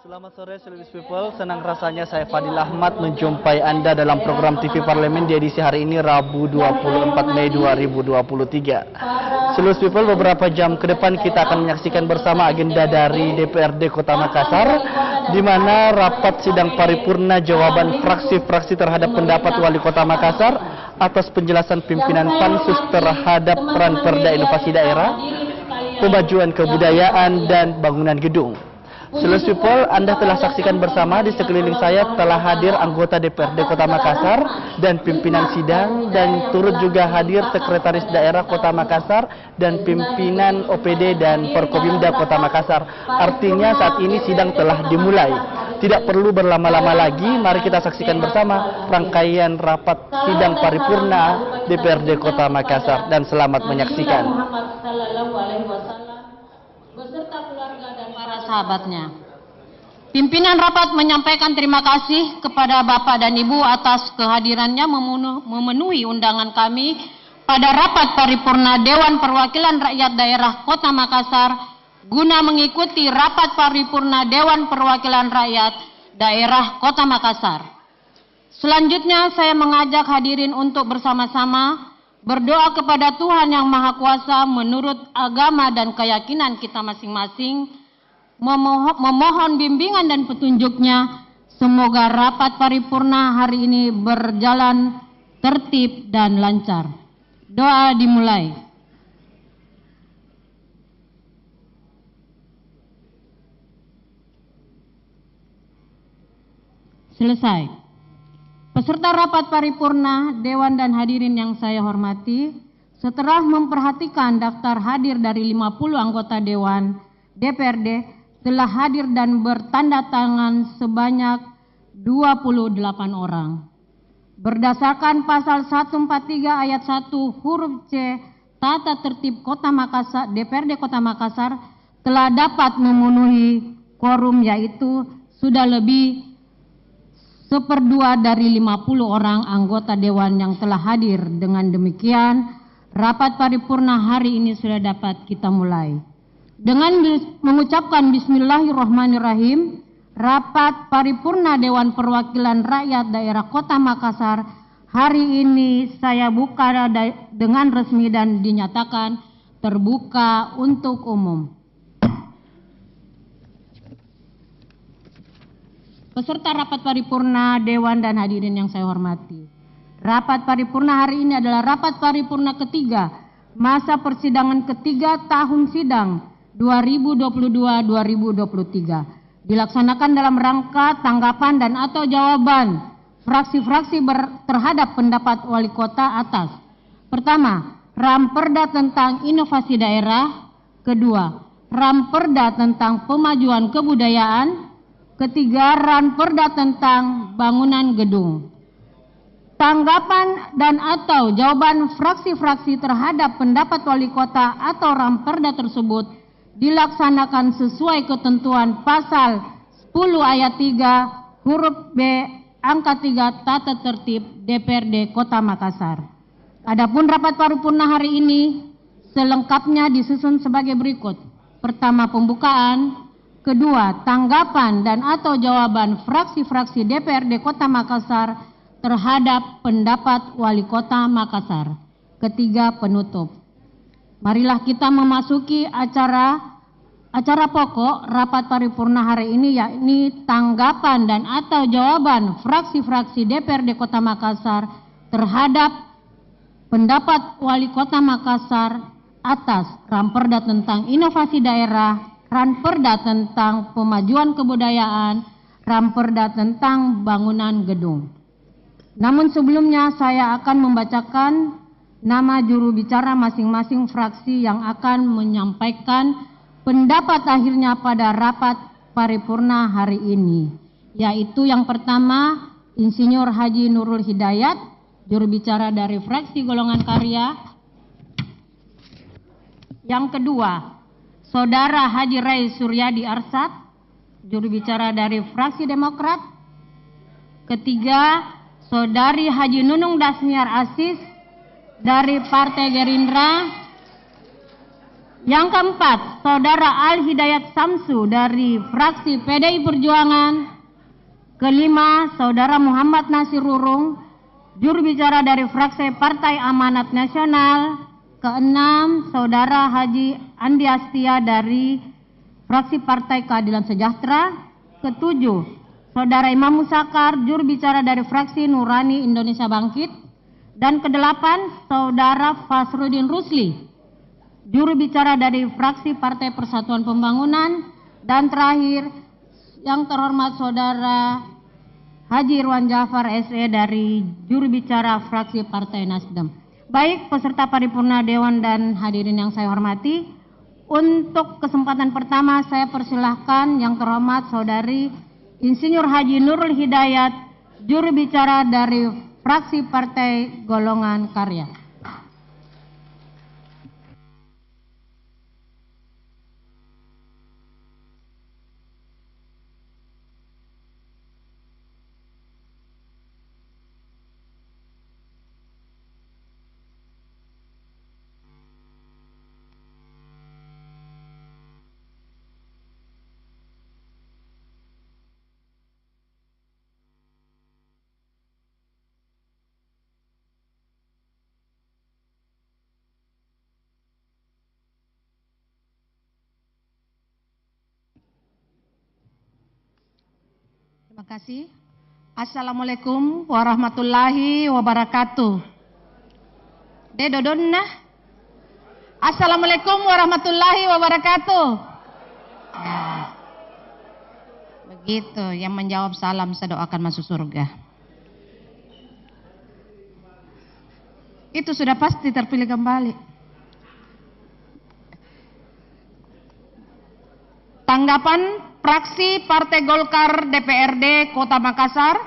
Selamat sore Selebis People, senang rasanya saya Fadil Ahmad menjumpai Anda dalam program TV Parlemen di edisi hari ini Rabu 24 Mei 2023. Selebis People, beberapa jam ke depan kita akan menyaksikan bersama agenda dari DPRD Kota Makassar, di mana rapat sidang paripurna jawaban fraksi-fraksi terhadap pendapat Wali Kota Makassar atas penjelasan pimpinan Pansus terhadap Ranperda Inovasi Daerah, Pemajuan Kebudayaan dan Bangunan Gedung. Selebis People, Anda telah saksikan bersama di sekeliling saya telah hadir anggota DPRD Kota Makassar dan pimpinan sidang, dan turut juga hadir Sekretaris Daerah Kota Makassar dan pimpinan OPD dan Forkopimda Kota Makassar. Artinya saat ini sidang telah dimulai. Tidak perlu berlama-lama lagi, mari kita saksikan bersama rangkaian rapat sidang paripurna DPRD Kota Makassar, dan selamat menyaksikan. Beserta keluarga dan para sahabatnya. Pimpinan rapat menyampaikan terima kasih kepada Bapak dan Ibu atas kehadirannya memenuhi undangan kami pada rapat paripurna Dewan Perwakilan Rakyat Daerah Kota Makassar guna mengikuti rapat paripurna Dewan Perwakilan Rakyat Daerah Kota Makassar. Selanjutnya saya mengajak hadirin untuk bersama-sama berdoa kepada Tuhan Yang Maha Kuasa menurut agama dan keyakinan kita masing-masing, memohon bimbingan dan petunjuknya. Semoga rapat paripurna hari ini berjalan tertib dan lancar. Doa dimulai. Selesai. Peserta rapat paripurna, Dewan dan hadirin yang saya hormati, setelah memperhatikan daftar hadir dari 50 anggota Dewan DPRD telah hadir dan bertanda tangan sebanyak 28 orang. Berdasarkan pasal 143 ayat 1 huruf C Tata Tertib Kota Makassar, DPRD Kota Makassar telah dapat memenuhi quorum, yaitu sudah lebih 1/2 dari 50 orang anggota Dewan yang telah hadir. Dengan demikian, rapat paripurna hari ini sudah dapat kita mulai. Dengan mengucapkan Bismillahirrahmanirrahim, rapat paripurna Dewan Perwakilan Rakyat Daerah Kota Makassar hari ini saya buka dengan resmi dan dinyatakan terbuka untuk umum. Peserta rapat paripurna Dewan dan hadirin yang saya hormati. Rapat paripurna hari ini adalah rapat paripurna ketiga masa persidangan ketiga tahun sidang 2022-2023. Dilaksanakan dalam rangka tanggapan dan atau jawaban fraksi-fraksi terhadap pendapat Wali Kota atas: pertama, Ranperda tentang inovasi daerah; kedua, Ranperda tentang pemajuan kebudayaan; ketiga, Ranperda tentang bangunan gedung. Tanggapan dan atau jawaban fraksi-fraksi terhadap pendapat Wali Kota atau Ranperda tersebut dilaksanakan sesuai ketentuan pasal 10 ayat 3 huruf B angka 3 Tata Tertib DPRD Kota Makassar. Adapun rapat paripurna hari ini selengkapnya disusun sebagai berikut: pertama, pembukaan; kedua, tanggapan dan atau jawaban fraksi-fraksi DPRD Kota Makassar terhadap pendapat Wali Kota Makassar; ketiga, penutup. Marilah kita memasuki acara pokok rapat paripurna hari ini, yakni tanggapan dan atau jawaban fraksi-fraksi DPRD Kota Makassar terhadap pendapat Wali Kota Makassar atas Ranperda tentang inovasi daerah, Ranperda tentang pemajuan kebudayaan, Ranperda tentang bangunan gedung. Namun sebelumnya saya akan membacakan nama juru bicara masing-masing fraksi yang akan menyampaikan pendapat akhirnya pada rapat paripurna hari ini, yaitu yang pertama, Insinyur Haji Nurul Hidayat, juru bicara dari fraksi Golongan Karya. Yang kedua, Saudara Haji Rai Suryadi Arsad, juru bicara dari fraksi Demokrat. Ketiga, Saudari Haji Nunung Dasmiar Asis dari Partai Gerindra. Yang keempat, Saudara Al Hidayat Samsu dari fraksi PDI Perjuangan. Kelima, Saudara Muhammad Nasir Rurung, juru bicara dari fraksi Partai Amanat Nasional. Keenam, Saudara Haji Andi Astia dari fraksi Partai Keadilan Sejahtera. Ketujuh, Saudara Imam Musakar, juru bicara dari fraksi Nurani Indonesia Bangkit. Dan kedelapan, Saudara Fasrudin Rusli, juru bicara dari fraksi Partai Persatuan Pembangunan. Dan terakhir, yang terhormat Saudara Haji Irwan Jafar SE dari juru bicara fraksi Partai Nasdem. Baik peserta paripurna Dewan dan hadirin yang saya hormati, untuk kesempatan pertama saya persilahkan yang terhormat Saudari Insinyur Haji Nurul Hidayat, juru bicara dari fraksi Partai Golongan Karya. Terima kasih. Assalamualaikum warahmatullahi wabarakatuh. Dedodonna. Assalamualaikum warahmatullahi wabarakatuh. Begitu, yang menjawab salam saya doakan masuk surga. Itu sudah pasti terpilih kembali. Tanggapan fraksi Partai Golkar DPRD Kota Makassar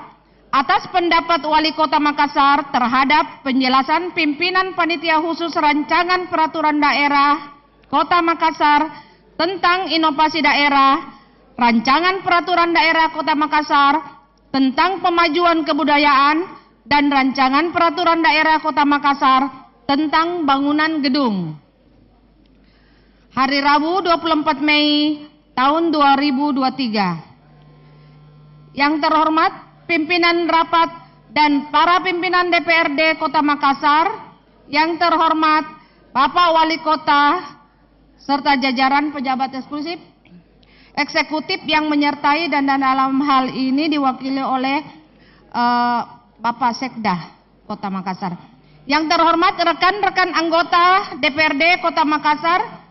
atas pendapat Wali Kota Makassar terhadap penjelasan pimpinan Panitia Khusus Rancangan Peraturan Daerah Kota Makassar tentang inovasi daerah, Rancangan Peraturan Daerah Kota Makassar tentang pemajuan kebudayaan, dan Rancangan Peraturan Daerah Kota Makassar tentang bangunan gedung. Hari Rabu 24 Mei tahun 2023. Yang terhormat pimpinan rapat dan para pimpinan DPRD Kota Makassar, yang terhormat Bapak Wali Kota serta jajaran pejabat eksekutif yang menyertai dan dalam hal ini diwakili oleh Bapak Sekda Kota Makassar. Yang terhormat rekan-rekan anggota DPRD Kota Makassar,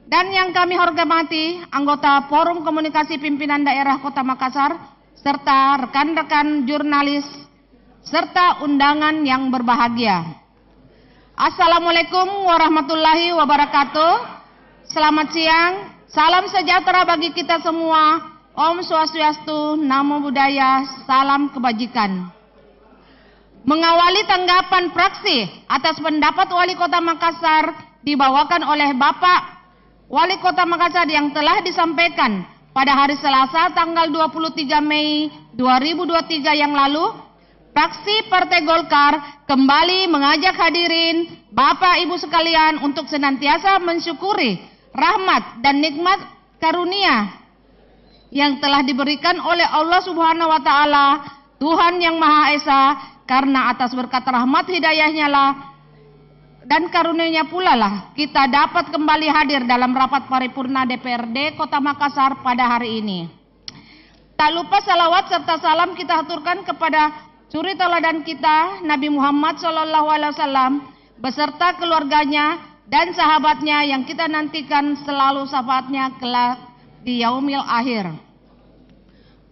dan yang kami hormati anggota Forum Komunikasi Pimpinan Daerah Kota Makassar, serta rekan-rekan jurnalis, serta undangan yang berbahagia. Assalamualaikum warahmatullahi wabarakatuh. Selamat siang, salam sejahtera bagi kita semua. Om Swastiastu, Namo Buddhaya, salam kebajikan. Mengawali tanggapan fraksi atas pendapat Wali Kota Makassar dibawakan oleh Bapak Wali Kota Makassar yang telah disampaikan pada hari Selasa tanggal 23 Mei 2023 yang lalu, fraksi Partai Golkar kembali mengajak hadirin Bapak Ibu sekalian untuk senantiasa mensyukuri rahmat dan nikmat karunia yang telah diberikan oleh Allah Subhanahu wa Ta'ala, Tuhan yang Maha Esa, karena atas berkat rahmat hidayahnya lah dan karunia-Nya pula lah kita dapat kembali hadir dalam rapat paripurna DPRD Kota Makassar pada hari ini. Tak lupa salawat serta salam kita haturkan kepada suri tauladan kita Nabi Muhammad SAW beserta keluarganya dan sahabatnya yang kita nantikan selalu syafaatnya kelak di yaumil akhir.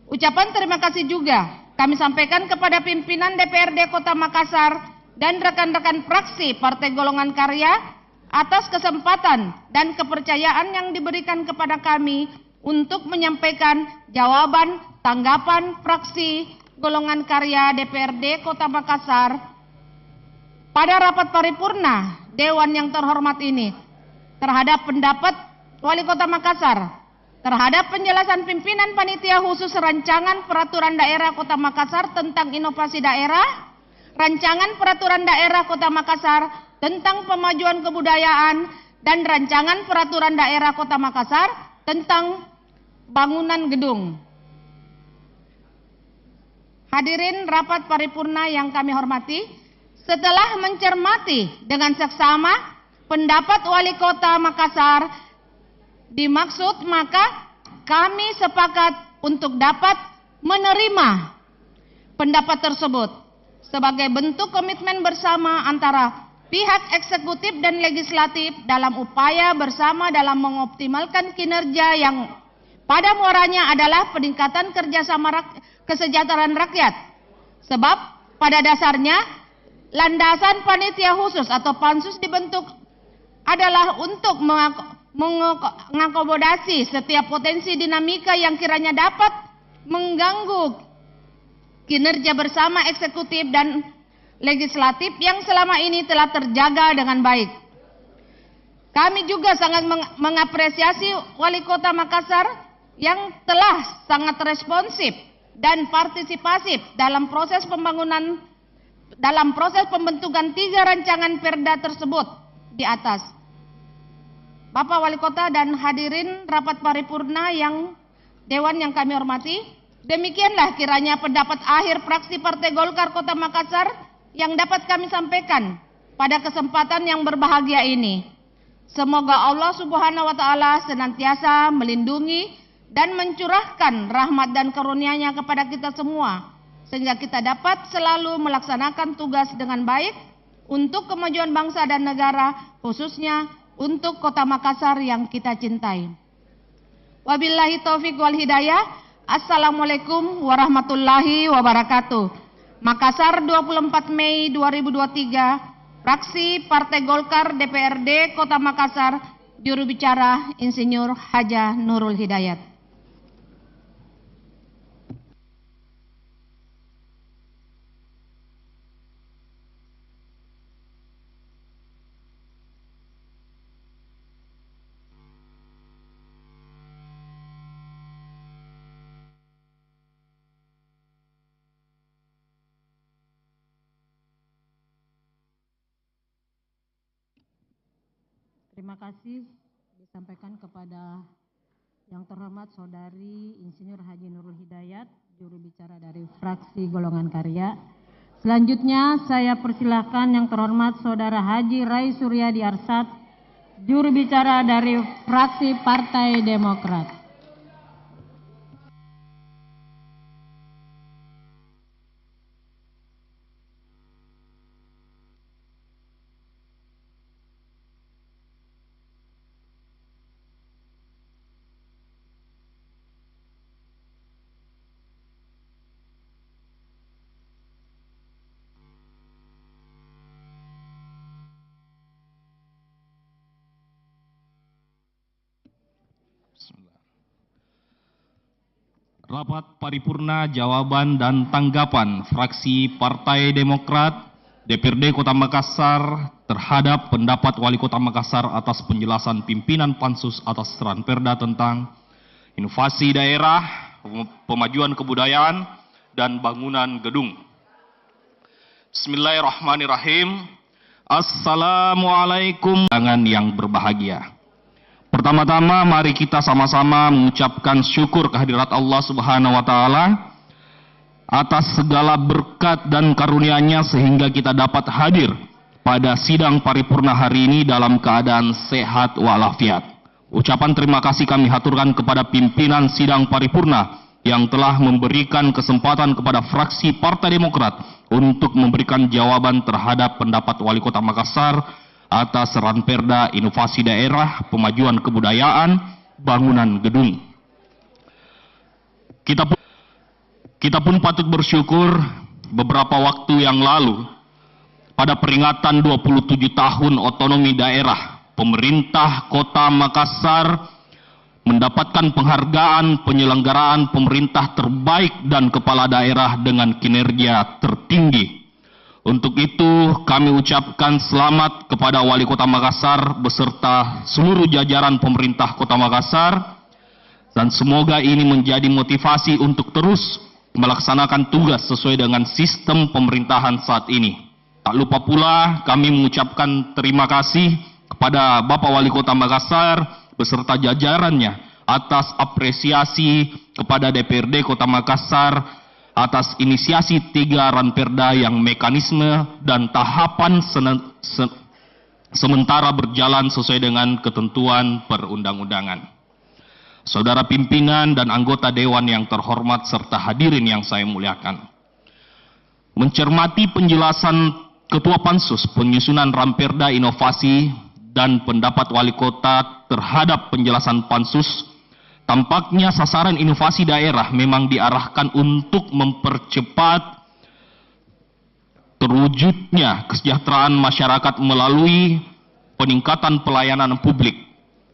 Ucapan terima kasih juga kami sampaikan kepada pimpinan DPRD Kota Makassar dan rekan-rekan fraksi Partai Golongan Karya atas kesempatan dan kepercayaan yang diberikan kepada kami untuk menyampaikan jawaban tanggapan fraksi Golongan Karya DPRD Kota Makassar pada rapat paripurna Dewan yang terhormat ini terhadap pendapat Wali Kota Makassar terhadap penjelasan pimpinan Panitia Khusus Rancangan Peraturan Daerah Kota Makassar tentang inovasi daerah, Rancangan Peraturan Daerah Kota Makassar tentang pemajuan kebudayaan, dan Rancangan Peraturan Daerah Kota Makassar tentang bangunan gedung. Hadirin rapat paripurna yang kami hormati, setelah mencermati dengan seksama pendapat Wali Kota Makassar dimaksud, maka kami sepakat untuk dapat menerima pendapat tersebut sebagai bentuk komitmen bersama antara pihak eksekutif dan legislatif dalam upaya bersama dalam mengoptimalkan kinerja yang pada muaranya adalah peningkatan kerjasama kesejahteraan rakyat. Sebab pada dasarnya landasan panitia khusus atau pansus dibentuk adalah untuk mengakomodasi setiap potensi dinamika yang kiranya dapat mengganggu kinerja bersama eksekutif dan legislatif yang selama ini telah terjaga dengan baik. Kami juga sangat mengapresiasi Wali Kota Makassar yang telah sangat responsif dan partisipatif dalam proses pembentukan 3 rancangan perda tersebut di atas. Bapak Wali Kota dan hadirin rapat paripurna yang Dewan yang kami hormati, demikianlah kiranya pendapat akhir fraksi Partai Golkar Kota Makassar yang dapat kami sampaikan pada kesempatan yang berbahagia ini. Semoga Allah Subhanahu wa Ta'ala senantiasa melindungi dan mencurahkan rahmat dan karunia-Nya kepada kita semua, sehingga kita dapat selalu melaksanakan tugas dengan baik untuk kemajuan bangsa dan negara, khususnya untuk Kota Makassar yang kita cintai. Wabillahi taufik wal hidayah. Assalamualaikum warahmatullahi wabarakatuh. Makassar 24 Mei 2023, fraksi Partai Golkar DPRD Kota Makassar, juru bicara Insinyur Haja Nurul Hidayat. Terima kasih disampaikan kepada yang terhormat Saudari Insinyur Haji Nurul Hidayat, juru bicara dari fraksi Golongan Karya. Selanjutnya saya persilahkan yang terhormat Saudara Haji Rai Suryadi Arsad, juru bicara dari fraksi Partai Demokrat. Rapat paripurna jawaban dan tanggapan fraksi Partai Demokrat DPRD Kota Makassar terhadap pendapat Wali Kota Makassar atas penjelasan pimpinan Pansus atas Ranperda tentang inovasi daerah, pemajuan kebudayaan, dan bangunan gedung. Bismillahirrahmanirrahim. Assalamualaikum yang berbahagia. Pertama-tama mari kita sama-sama mengucapkan syukur kehadirat Allah Subhanahu wa Ta'ala atas segala berkat dan karunia-Nya sehingga kita dapat hadir pada sidang paripurna hari ini dalam keadaan sehat walafiat. Ucapan terima kasih kami haturkan kepada pimpinan sidang paripurna yang telah memberikan kesempatan kepada fraksi Partai Demokrat untuk memberikan jawaban terhadap pendapat Wali Kota Makassar atas Ranperda Inovasi Daerah, Pemajuan Kebudayaan, Bangunan Gedung. Kita pun patut bersyukur beberapa waktu yang lalu pada peringatan 27 tahun otonomi daerah, pemerintah Kota Makassar mendapatkan penghargaan penyelenggaraan pemerintah terbaik dan kepala daerah dengan kinerja tertinggi. Untuk itu kami ucapkan selamat kepada Wali Kota Makassar beserta seluruh jajaran pemerintah Kota Makassar, dan semoga ini menjadi motivasi untuk terus melaksanakan tugas sesuai dengan sistem pemerintahan saat ini. Tak lupa pula kami mengucapkan terima kasih kepada kepada Bapak Wali Kota Makassar beserta jajarannya atas apresiasi kepada DPRD Kota Makassar atas inisiasi 3 ranperda yang mekanisme dan tahapan sementara berjalan sesuai dengan ketentuan perundang-undangan. Saudara pimpinan dan anggota Dewan yang terhormat serta hadirin yang saya muliakan. Mencermati penjelasan Ketua Pansus penyusunan Ramperda Inovasi dan pendapat Wali Kota terhadap penjelasan Pansus, tampaknya sasaran inovasi daerah memang diarahkan untuk mempercepat terwujudnya kesejahteraan masyarakat melalui peningkatan pelayanan publik.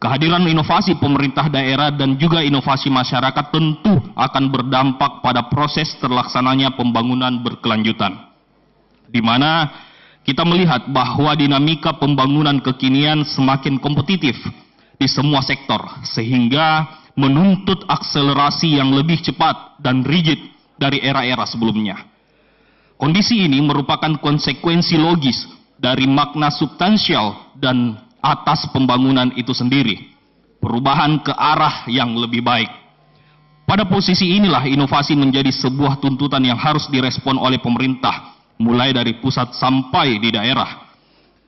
Kehadiran inovasi pemerintah daerah dan juga inovasi masyarakat tentu akan berdampak pada proses terlaksananya pembangunan berkelanjutan, di mana kita melihat bahwa dinamika pembangunan kekinian semakin kompetitif di semua sektor, sehingga menuntut akselerasi yang lebih cepat dan rigid dari era-era sebelumnya. Kondisi ini merupakan konsekuensi logis dari makna substansial dan atas pembangunan itu sendiri, perubahan ke arah yang lebih baik. Pada posisi inilah inovasi menjadi sebuah tuntutan yang harus direspon oleh pemerintah, mulai dari pusat sampai di daerah.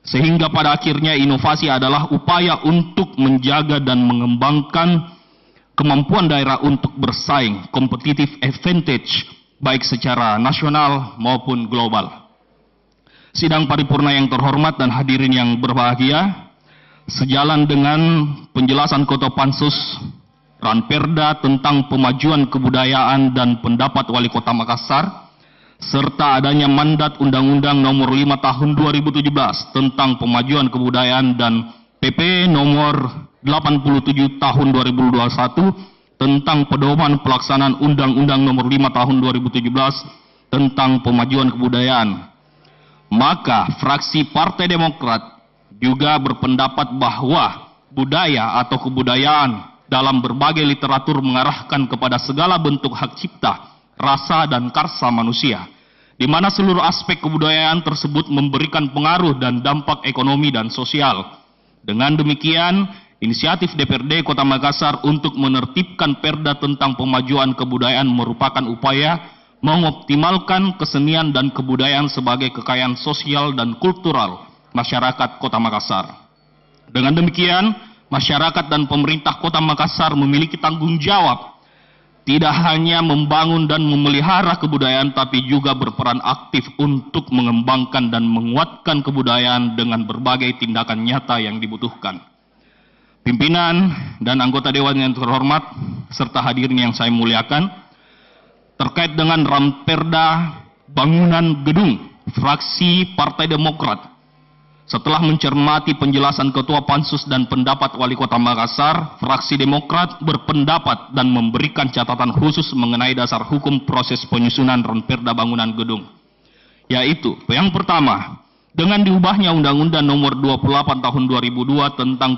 Sehingga pada akhirnya inovasi adalah upaya untuk menjaga dan mengembangkan kemampuan daerah untuk bersaing, competitive advantage, baik secara nasional maupun global. Sidang paripurna yang terhormat dan hadirin yang berbahagia, sejalan dengan penjelasan Ketua Pansus Ranperda tentang pemajuan kebudayaan dan pendapat Wali Kota Makassar, serta adanya mandat Undang-Undang Nomor 5 Tahun 2017 tentang pemajuan kebudayaan dan PP Nomor 87 Tahun 2021 tentang pedoman pelaksanaan Undang-Undang Nomor 5 Tahun 2017 tentang pemajuan kebudayaan, maka fraksi Partai Demokrat juga berpendapat bahwa budaya atau kebudayaan dalam berbagai literatur mengarahkan kepada segala bentuk hak cipta, rasa dan karsa manusia, di mana seluruh aspek kebudayaan tersebut memberikan pengaruh dan dampak ekonomi dan sosial. Dengan demikian, inisiatif DPRD Kota Makassar untuk menertibkan perda tentang pemajuan kebudayaan merupakan upaya mengoptimalkan kesenian dan kebudayaan sebagai kekayaan sosial dan kultural masyarakat Kota Makassar. Dengan demikian, masyarakat dan pemerintah Kota Makassar memiliki tanggung jawab tidak hanya membangun dan memelihara kebudayaan, tapi juga berperan aktif untuk mengembangkan dan menguatkan kebudayaan dengan berbagai tindakan nyata yang dibutuhkan. Pimpinan dan anggota Dewan yang terhormat, serta hadirin yang saya muliakan, terkait dengan Ramperda Bangunan Gedung, fraksi Partai Demokrat, setelah mencermati penjelasan Ketua Pansus dan pendapat Wali Kota Makassar, fraksi Demokrat berpendapat dan memberikan catatan khusus mengenai dasar hukum proses penyusunan Ramperda Bangunan Gedung. Yaitu, yang pertama, dengan diubahnya Undang-Undang Nomor 28 Tahun 2002 tentang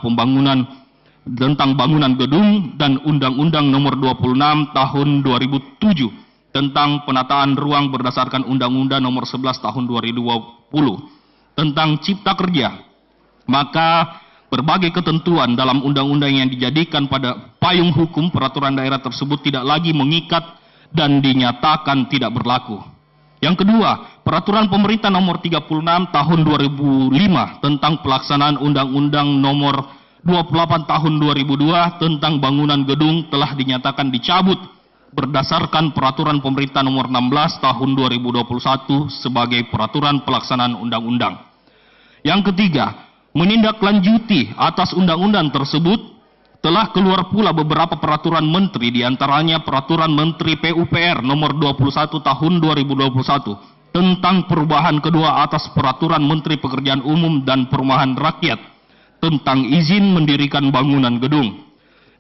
bangunan gedung dan Undang-Undang Nomor 26 Tahun 2007 tentang penataan ruang berdasarkan Undang-Undang Nomor 11 Tahun 2020 tentang cipta kerja, maka berbagai ketentuan dalam undang-undang yang dijadikan pada payung hukum peraturan daerah tersebut tidak lagi mengikat dan dinyatakan tidak berlaku. Yang kedua, peraturan pemerintah nomor 36 tahun 2005 tentang pelaksanaan Undang-Undang nomor 28 tahun 2002 tentang bangunan gedung telah dinyatakan dicabut berdasarkan peraturan pemerintah nomor 16 tahun 2021 sebagai peraturan pelaksanaan undang-undang. Yang ketiga, menindaklanjuti atas undang-undang tersebut telah keluar pula beberapa peraturan menteri, diantaranya peraturan Menteri PUPR nomor 21 tahun 2021 tentang perubahan kedua atas peraturan Menteri Pekerjaan Umum dan Perumahan Rakyat tentang izin mendirikan bangunan gedung.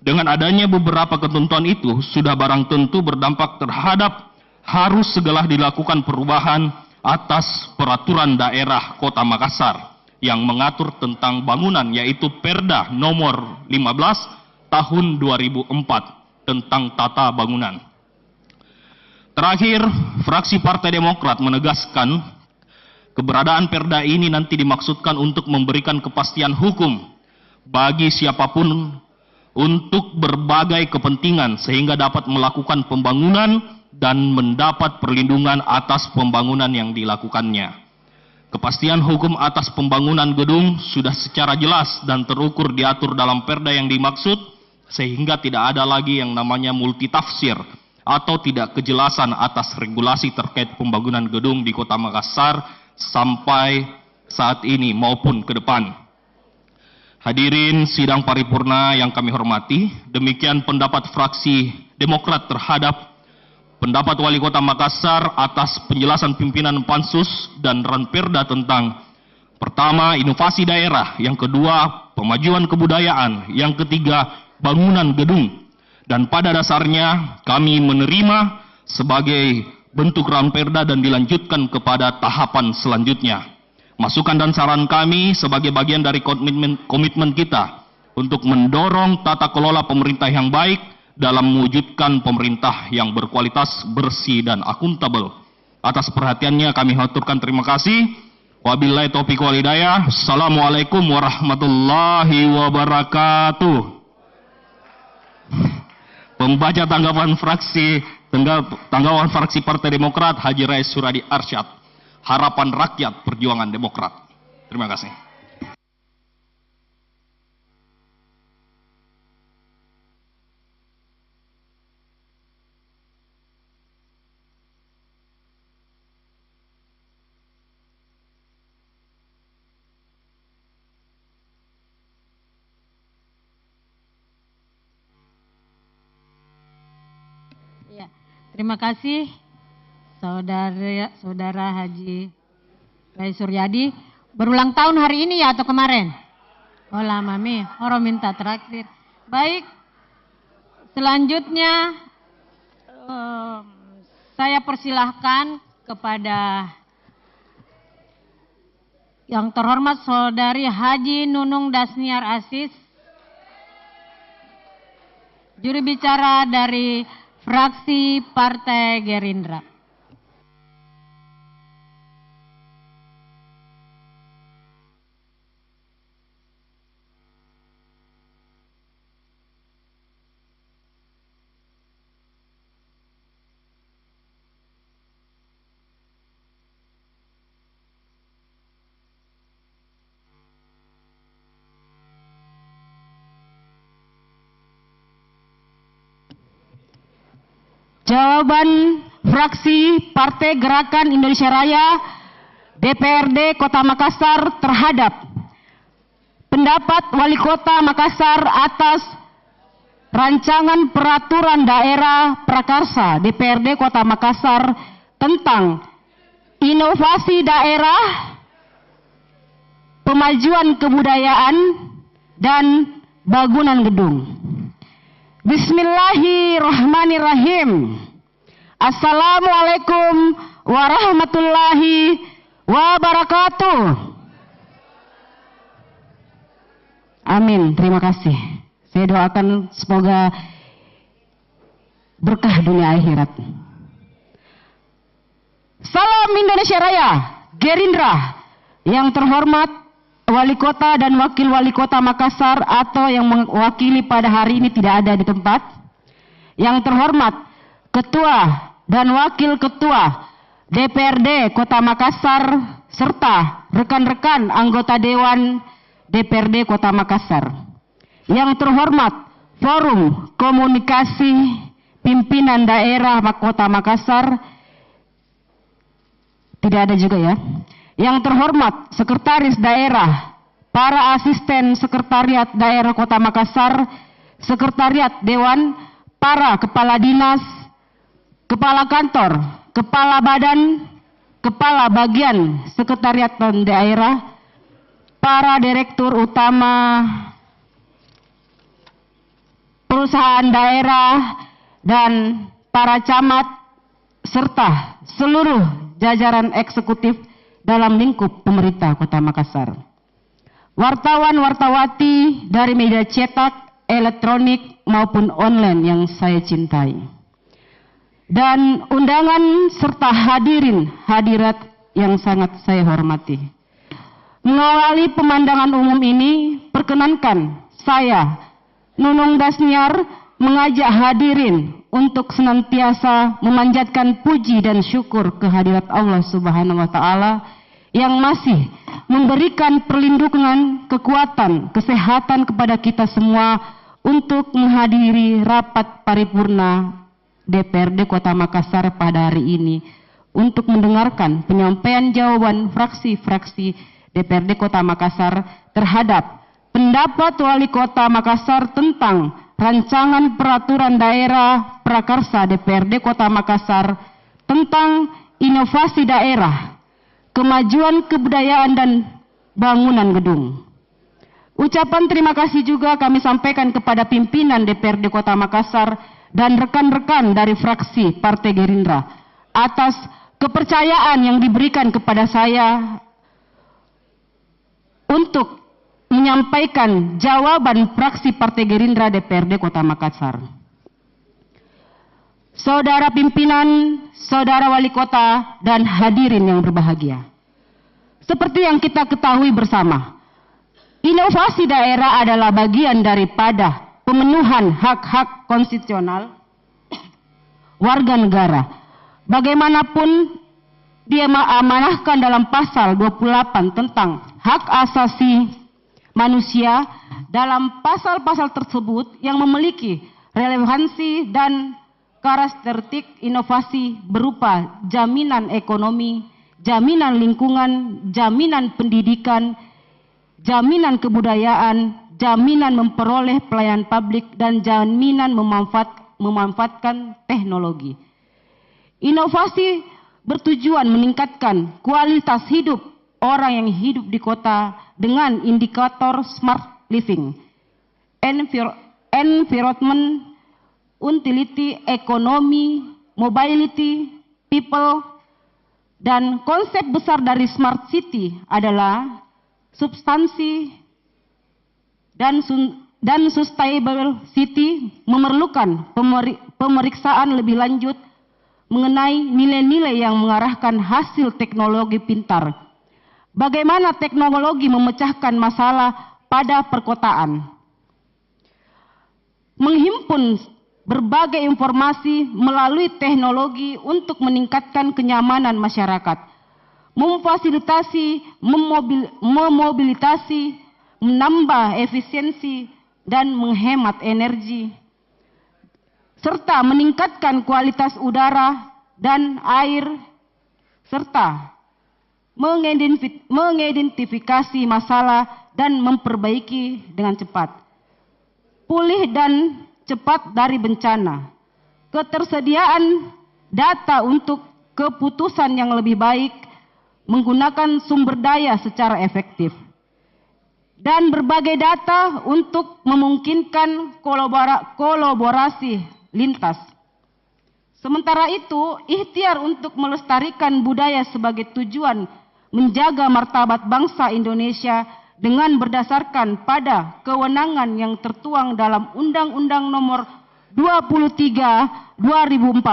Dengan adanya beberapa ketentuan itu, sudah barang tentu berdampak terhadap harus segera dilakukan perubahan atas peraturan daerah Kota Makassar yang mengatur tentang bangunan, yaitu Perda nomor 15 tahun 2004 tentang tata bangunan. Terakhir, fraksi Partai Demokrat menegaskan keberadaan Perda ini nanti dimaksudkan untuk memberikan kepastian hukum bagi siapapun untuk berbagai kepentingan sehingga dapat melakukan pembangunan dan mendapat perlindungan atas pembangunan yang dilakukannya. Kepastian hukum atas pembangunan gedung sudah secara jelas dan terukur diatur dalam perda yang dimaksud, sehingga tidak ada lagi yang namanya multitafsir atau tidak kejelasan atas regulasi terkait pembangunan gedung di Kota Makassar sampai saat ini maupun ke depan. Hadirin sidang paripurna yang kami hormati, demikian pendapat fraksi Demokrat terhadap pendapat Wali Kota Makassar atas penjelasan pimpinan Pansus dan Ranperda tentang pertama, inovasi daerah, yang kedua, pemajuan kebudayaan, yang ketiga, bangunan gedung. Dan pada dasarnya kami menerima sebagai bentuk Ranperda dan dilanjutkan kepada tahapan selanjutnya. Masukan dan saran kami sebagai bagian dari komitmen kita untuk mendorong tata kelola pemerintah yang baik dalam mewujudkan pemerintah yang berkualitas, bersih, dan akuntabel. Atas perhatiannya kami haturkan terima kasih. Wabillahi taufiq wal hidayah. Assalamualaikum warahmatullahi wabarakatuh. Pembaca tanggapan fraksi Partai Demokrat, Haji Rais Suradi Arsyad. Harapan Rakyat Perjuangan Demokrat. Terima kasih. Ya, terima kasih Saudara Haji Rais Suryadi. Berulang tahun hari ini ya atau kemarin? Oh lama mi, orang minta traktir. Baik, selanjutnya saya persilahkan kepada yang terhormat Saudari Haji Nunung Dasniar Asis, juru bicara dari fraksi Partai Gerindra. Jawaban fraksi Partai Gerakan Indonesia Raya DPRD Kota Makassar terhadap pendapat Wali Kota Makassar atas rancangan peraturan daerah prakarsa DPRD Kota Makassar tentang inovasi daerah, pemajuan kebudayaan, dan bangunan gedung. Bismillahirrahmanirrahim. Assalamualaikum warahmatullahi wabarakatuh. Amin. Terima kasih. Saya doakan semoga berkah dunia akhirat. Salam Indonesia Raya, Gerindra. Yang terhormat Wali Kota dan Wakil Wali Kota Makassar atau yang mewakili pada hari ini tidak ada di tempat. Yang terhormat Ketua dan Wakil Ketua DPRD Kota Makassar serta rekan-rekan anggota Dewan DPRD Kota Makassar. Yang terhormat Forum Komunikasi Pimpinan Daerah Kota Makassar, tidak ada juga ya. Yang terhormat Sekretaris Daerah, para asisten Sekretariat Daerah Kota Makassar, Sekretariat Dewan, para Kepala Dinas, Kepala Kantor, Kepala Badan, Kepala Bagian Sekretariat dan Daerah, para Direktur Utama Perusahaan Daerah, dan para camat, serta seluruh jajaran eksekutif dalam lingkup pemerintah Kota Makassar. Wartawan-wartawati dari media cetak, elektronik maupun online yang saya cintai. Dan undangan serta hadirin hadirat yang sangat saya hormati. Mengawali pemandangan umum ini, perkenankan saya, Nunung Dasniar, mengajak hadirin untuk senantiasa memanjatkan puji dan syukur kehadirat Allah Subhanahu wa Ta'ala yang masih memberikan perlindungan, kekuatan, kesehatan kepada kita semua untuk menghadiri rapat paripurna DPRD Kota Makassar pada hari ini untuk mendengarkan penyampaian jawaban fraksi-fraksi DPRD Kota Makassar terhadap pendapat Wali Kota Makassar tentang rancangan peraturan daerah prakarsa DPRD Kota Makassar tentang inovasi daerah, kemajuan kebudayaan dan bangunan gedung. Ucapan terima kasih juga kami sampaikan kepada pimpinan DPRD Kota Makassar dan rekan-rekan dari fraksi Partai Gerindra atas kepercayaan yang diberikan kepada saya untuk menyampaikan jawaban fraksi Partai Gerindra DPRD Kota Makassar. Saudara pimpinan, saudara wali kota, dan hadirin yang berbahagia. Seperti yang kita ketahui bersama, inovasi daerah adalah bagian daripada pemenuhan hak-hak konstitusional warga negara. Bagaimanapun dia amanahkan dalam pasal 28 tentang hak asasi manusia, dalam pasal-pasal tersebut yang memiliki relevansi dan karakteristik inovasi berupa jaminan ekonomi, jaminan lingkungan, jaminan pendidikan, jaminan kebudayaan, jaminan memperoleh pelayanan publik, dan jaminan memanfaatkan teknologi. Inovasi bertujuan meningkatkan kualitas hidup orang yang hidup di kota dengan indikator smart living, environment, utility, ekonomi, mobility, people, dan konsep besar dari smart city adalah substansi dan sustainable city memerlukan pemeriksaan lebih lanjut mengenai nilai-nilai yang mengarahkan hasil teknologi pintar. Bagaimana teknologi memecahkan masalah pada perkotaan. Menghimpun berbagai informasi melalui teknologi untuk meningkatkan kenyamanan masyarakat. Memfasilitasi, memobilitasi, menambah efisiensi, dan menghemat energi, serta meningkatkan kualitas udara dan air, serta mengidentifikasi masalah dan memperbaiki dengan cepat. Pulih dan cepat dari bencana. Ketersediaan data untuk keputusan yang lebih baik, menggunakan sumber daya secara efektif. Dan berbagai data untuk memungkinkan kolaborasi lintas. Sementara itu, ikhtiar untuk melestarikan budaya sebagai tujuan menjaga martabat bangsa Indonesia dengan berdasarkan pada kewenangan yang tertuang dalam Undang-Undang Nomor 23 2014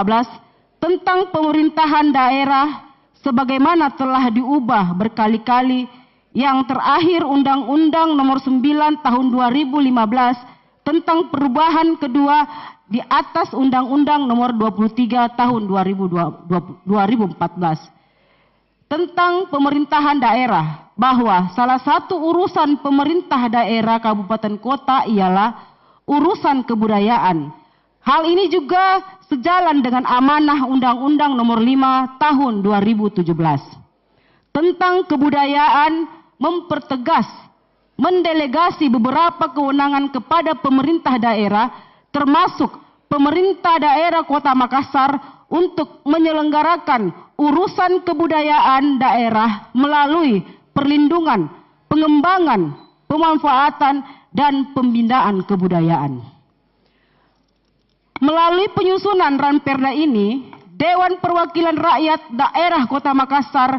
tentang pemerintahan daerah sebagaimana telah diubah berkali-kali, yang terakhir Undang-Undang Nomor 9 Tahun 2015 tentang perubahan kedua di atas Undang-Undang Nomor 23 Tahun 2014 tentang pemerintahan daerah, bahwa salah satu urusan pemerintah daerah kabupaten kota ialah urusan kebudayaan. Hal ini juga sejalan dengan amanah Undang-Undang Nomor 5 Tahun 2017 tentang kebudayaan, mempertegas mendelegasi beberapa kewenangan kepada pemerintah daerah, termasuk pemerintah daerah Kota Makassar, untuk menyelenggarakan urusan kebudayaan daerah melalui perlindungan, pengembangan, pemanfaatan, dan pembinaan kebudayaan. Melalui penyusunan Ranperda ini, Dewan Perwakilan Rakyat Daerah Kota Makassar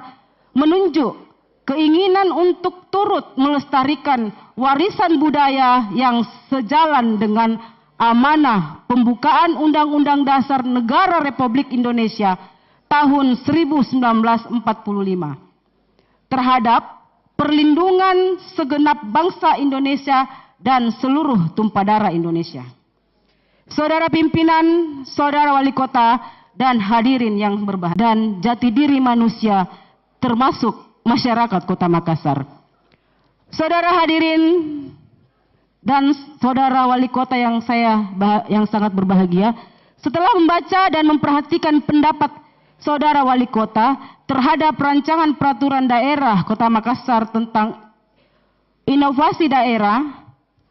menunjuk keinginan untuk turut melestarikan warisan budaya yang sejalan dengan amanah pembukaan Undang-Undang Dasar Negara Republik Indonesia tahun 1945 terhadap perlindungan segenap bangsa Indonesia dan seluruh tumpah darah Indonesia. Saudara pimpinan, saudara wali kota, dan hadirin yang berbahagia, dan jati diri manusia termasuk masyarakat Kota Makassar. Saudara hadirin dan saudara wali kota yang sangat berbahagia, setelah membaca dan memperhatikan pendapat saudara wali kota terhadap rancangan peraturan daerah Kota Makassar tentang inovasi daerah,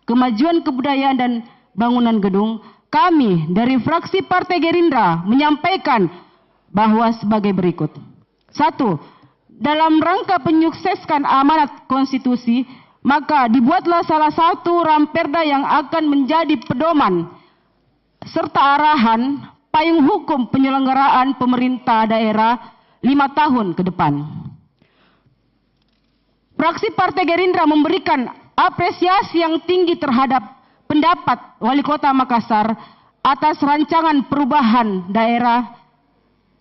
kemajuan kebudayaan dan bangunan gedung, kami dari fraksi Partai Gerindra menyampaikan bahwa sebagai berikut. 1. Dalam rangka menyukseskan amanat konstitusi, maka dibuatlah salah satu ramperda yang akan menjadi pedoman serta arahan payung hukum penyelenggaraan pemerintah daerah 5 tahun ke depan. Fraksi Partai Gerindra memberikan apresiasi yang tinggi terhadap pendapat Wali Kota Makassar atas rancangan perubahan daerah,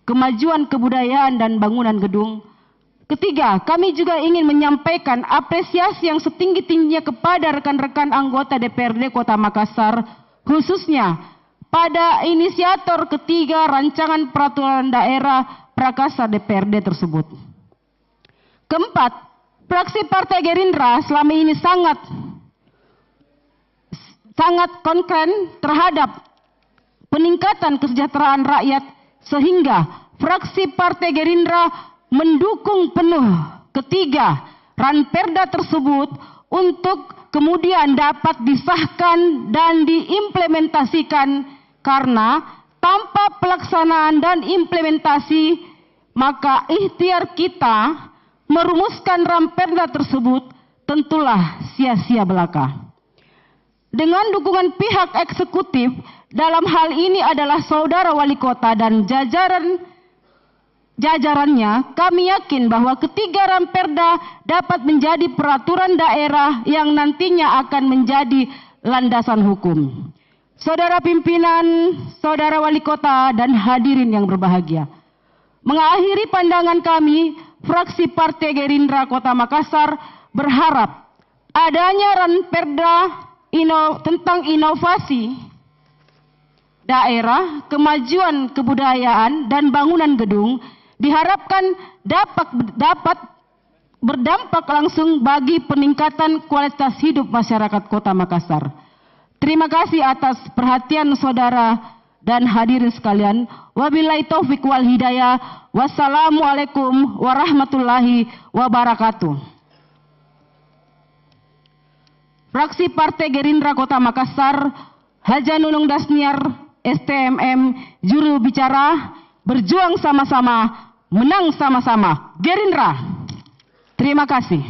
kemajuan kebudayaan dan bangunan gedung. Ketiga, kami juga ingin menyampaikan apresiasi yang setinggi-tingginya kepada rekan-rekan anggota DPRD Kota Makassar, khususnya pada inisiator ketiga rancangan peraturan daerah Prakasa DPRD tersebut. Keempat, fraksi Partai Gerindra selama ini sangat konkret terhadap peningkatan kesejahteraan rakyat, sehingga fraksi Partai Gerindra mendukung penuh ketiga ranperda tersebut untuk kemudian dapat disahkan dan diimplementasikan, karena tanpa pelaksanaan dan implementasi maka ikhtiar kita merumuskan ranperda tersebut tentulah sia-sia belaka. Dengan dukungan pihak eksekutif dalam hal ini adalah saudara wali kota dan jajarannya, kami yakin bahwa ketiga ranperda dapat menjadi peraturan daerah yang nantinya akan menjadi landasan hukum. Saudara pimpinan, saudara wali kota, dan hadirin yang berbahagia, mengakhiri pandangan kami, fraksi Partai Gerindra Kota Makassar berharap adanya ranperda tentang inovasi daerah, kemajuan kebudayaan dan bangunan gedung diharapkan dapat berdampak langsung bagi peningkatan kualitas hidup masyarakat Kota Makassar. Terima kasih atas perhatian saudara dan hadirin sekalian. Wabillahi taufik wal hidayah. Wassalamualaikum warahmatullahi wabarakatuh. Fraksi Partai Gerindra Kota Makassar, Haja Nunung Dasniar, STMM, juru bicara, berjuang sama-sama, menang sama-sama. Gerindra. Terima kasih.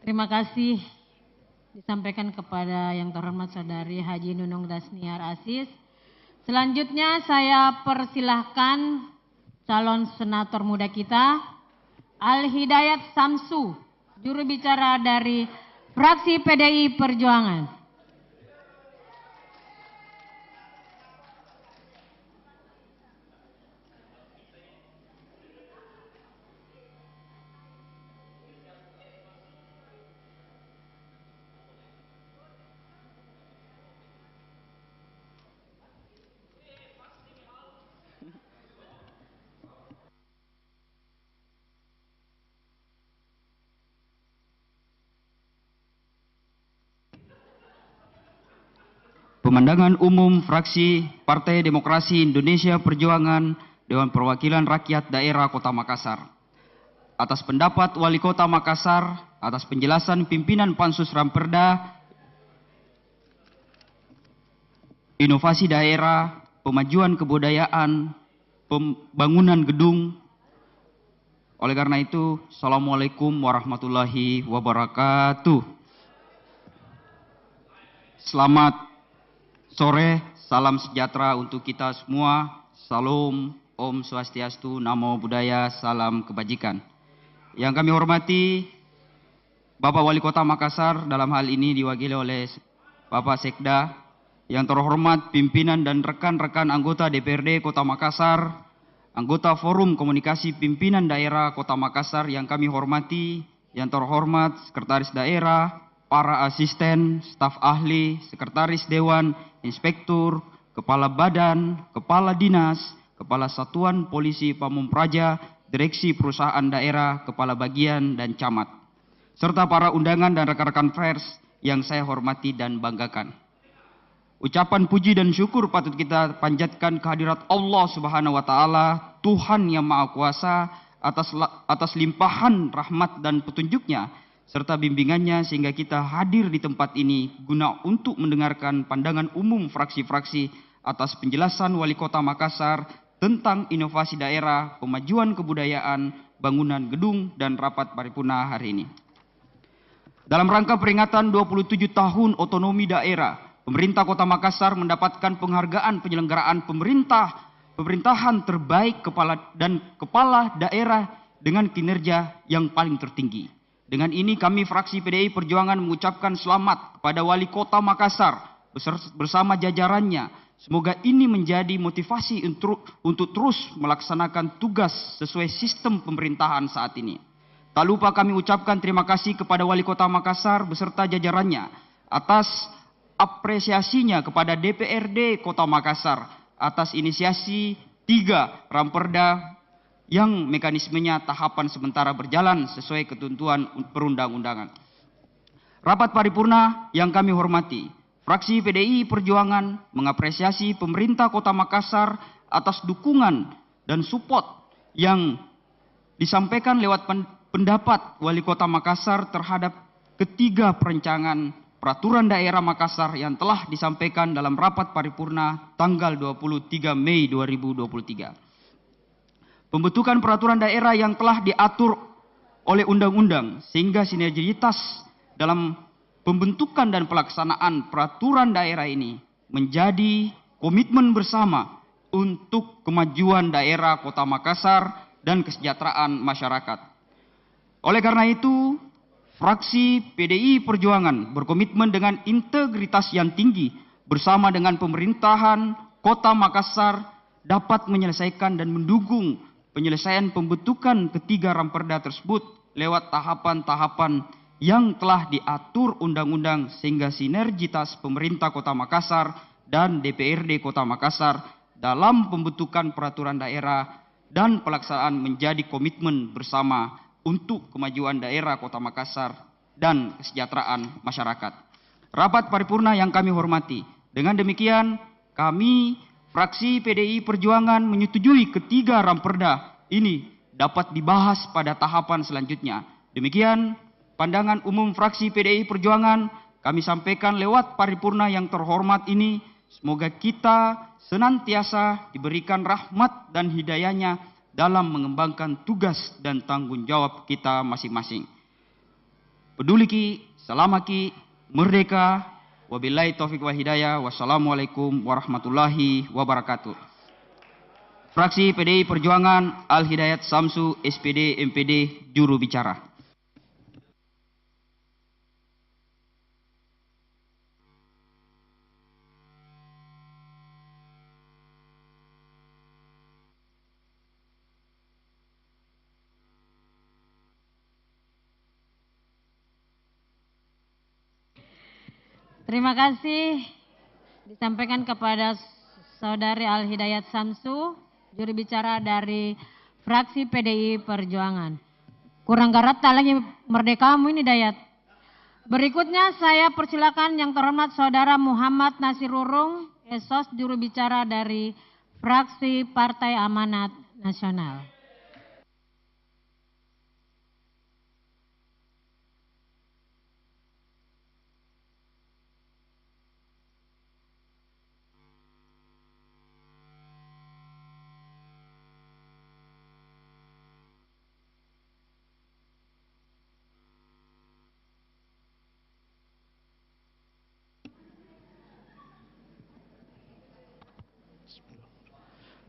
Terima kasih disampaikan kepada yang terhormat Saudari Haji Nunung Dasniar Aziz. Selanjutnya saya persilahkan calon senator muda kita, Al Hidayat Samsu, juru bicara dari fraksi PDI Perjuangan. Pemandangan Umum Fraksi Partai Demokrasi Indonesia Perjuangan Dewan Perwakilan Rakyat Daerah Kota Makassar. Atas pendapat Wali Kota Makassar, atas penjelasan pimpinan Pansus Ramperda, inovasi daerah, pemajuan kebudayaan, pembangunan gedung. Oleh karena itu, Assalamualaikum warahmatullahi wabarakatuh. Selamat sore Salam sejahtera untuk kita semua. Salam, Om Swastiastu, Namo Buddhaya, salam kebajikan. Yang kami hormati Bapak Wali Kota Makassar, dalam hal ini diwakili oleh Bapak Sekda, yang terhormat pimpinan dan rekan-rekan anggota DPRD Kota Makassar, anggota Forum Komunikasi Pimpinan Daerah Kota Makassar yang kami hormati, yang terhormat Sekretaris Daerah, para asisten, staf ahli, Sekretaris Dewan, Inspektur, Kepala Badan, Kepala Dinas, Kepala Satuan Polisi Pamung Praja, Direksi Perusahaan Daerah, Kepala Bagian, dan Camat, serta para undangan dan rekan-rekan pers yang saya hormati dan banggakan. Ucapan puji dan syukur patut kita panjatkan kehadirat Allah Subhanahu wa taala, Tuhan yang Maha Kuasa, atas limpahan rahmat dan petunjuknya serta bimbingannya sehingga kita hadir di tempat ini guna untuk mendengarkan pandangan umum fraksi-fraksi atas penjelasan Wali Kota Makassar tentang inovasi daerah, pemajuan kebudayaan, bangunan gedung, dan rapat paripurna hari ini. Dalam rangka peringatan 27 tahun otonomi daerah, pemerintah Kota Makassar mendapatkan penghargaan penyelenggaraan pemerintahan terbaik kepala daerah dengan kinerja yang paling tertinggi. Dengan ini kami fraksi PDI Perjuangan mengucapkan selamat kepada Wali Kota Makassar bersama jajarannya. Semoga ini menjadi motivasi untuk terus melaksanakan tugas sesuai sistem pemerintahan saat ini. Tak lupa kami ucapkan terima kasih kepada Wali Kota Makassar beserta jajarannya atas apresiasinya kepada DPRD Kota Makassar atas inisiasi 3 Ramperda yang mekanismenya tahapan sementara berjalan sesuai ketentuan perundang-undangan. Rapat paripurna yang kami hormati, fraksi PDI Perjuangan mengapresiasi pemerintah Kota Makassar atas dukungan dan support yang disampaikan lewat pendapat Wali Kota Makassar terhadap ketiga perencanaan peraturan daerah Makassar yang telah disampaikan dalam rapat paripurna tanggal 23 Mei 2023. Pembentukan peraturan daerah yang telah diatur oleh undang-undang sehingga sinergitas dalam pembentukan dan pelaksanaan peraturan daerah ini menjadi komitmen bersama untuk kemajuan daerah Kota Makassar dan kesejahteraan masyarakat. Oleh karena itu, fraksi PDI Perjuangan berkomitmen dengan integritas yang tinggi bersama dengan pemerintahan Kota Makassar dapat menyelesaikan dan mendukung penyelesaian pembentukan ketiga Ramperda tersebut lewat tahapan-tahapan yang telah diatur undang-undang sehingga sinergitas pemerintah Kota Makassar dan DPRD Kota Makassar dalam pembentukan peraturan daerah dan pelaksanaan menjadi komitmen bersama untuk kemajuan daerah Kota Makassar dan kesejahteraan masyarakat. Rapat paripurna yang kami hormati, dengan demikian kami fraksi PDI Perjuangan menyetujui ketiga Ramperda ini dapat dibahas pada tahapan selanjutnya. Demikian pandangan umum fraksi PDI Perjuangan kami sampaikan lewat paripurna yang terhormat ini. Semoga kita senantiasa diberikan rahmat dan hidayahnya dalam mengembangkan tugas dan tanggung jawab kita masing-masing. Peduli Ki, Selama Ki, Merdeka, wabillahi taufiq wal hidayah, wassalamualaikum warahmatullahi wabarakatuh. Fraksi PDI Perjuangan Al Hidayat Samsu, SPD, MPD, Juru Bicara. Terima kasih disampaikan kepada Saudari Al Hidayat Samsu, juru bicara dari fraksi PDI Perjuangan. Kurang garap tak lagi merdekamu ini Dayat. Berikutnya saya persilakan yang terhormat Saudara Muhammad Nasirurung, Esos, juru bicara dari fraksi Partai Amanat Nasional.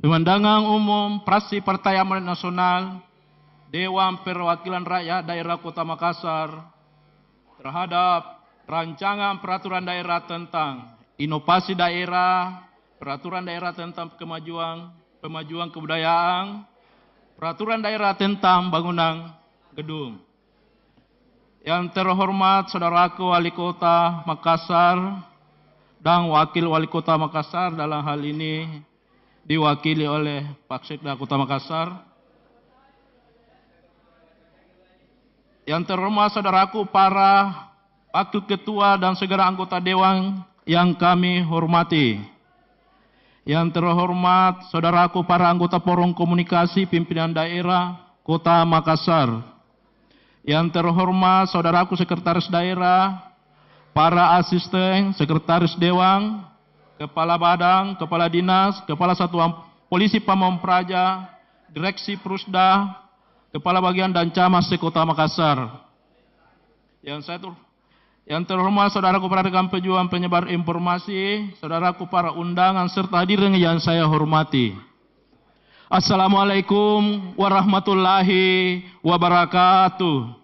Pemandangan umum Fraksi Partai Amanat Nasional Dewan Perwakilan Rakyat Daerah Kota Makassar terhadap rancangan peraturan daerah tentang inovasi daerah, peraturan daerah tentang kemajuan kebudayaan, peraturan daerah tentang bangunan gedung. Yang terhormat Saudaraku Wali Kota Makassar dan Wakil Wali Kota Makassar, dalam hal ini diwakili oleh Pak Sekda Kota Makassar. Yang terhormat Saudaraku para Wakil Ketua dan segala anggota Dewan yang kami hormati. Yang terhormat Saudaraku para anggota Forum Komunikasi Pimpinan Daerah Kota Makassar. Yang terhormat Saudaraku Sekretaris Daerah, para asisten, Sekretaris Dewan, Kepala Badan, Kepala Dinas, Kepala Satuan Polisi Pamong Praja, Direksi Prusda, Kepala Bagian dan Camat Sekota Makassar. Yang terhormat Saudaraku para rekan pejuang penyebar informasi, Saudaraku para undangan serta hadirin yang saya hormati. Assalamualaikum warahmatullahi wabarakatuh.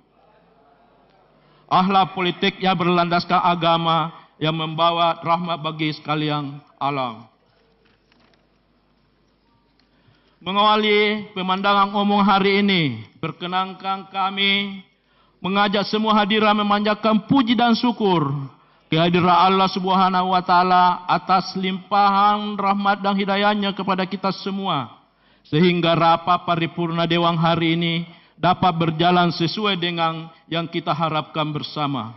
Akhlak politik yang berlandaskan agama yang membawa rahmat bagi sekalian alam. Mengawali pemandangan umum hari ini, perkenankan kami mengajak semua hadirin memanjatkan puji dan syukur kehadiran Allah Subhanahu wa taala atas limpahan rahmat dan hidayahnya kepada kita semua, sehingga rapat paripurna Dewan hari ini dapat berjalan sesuai dengan yang kita harapkan bersama.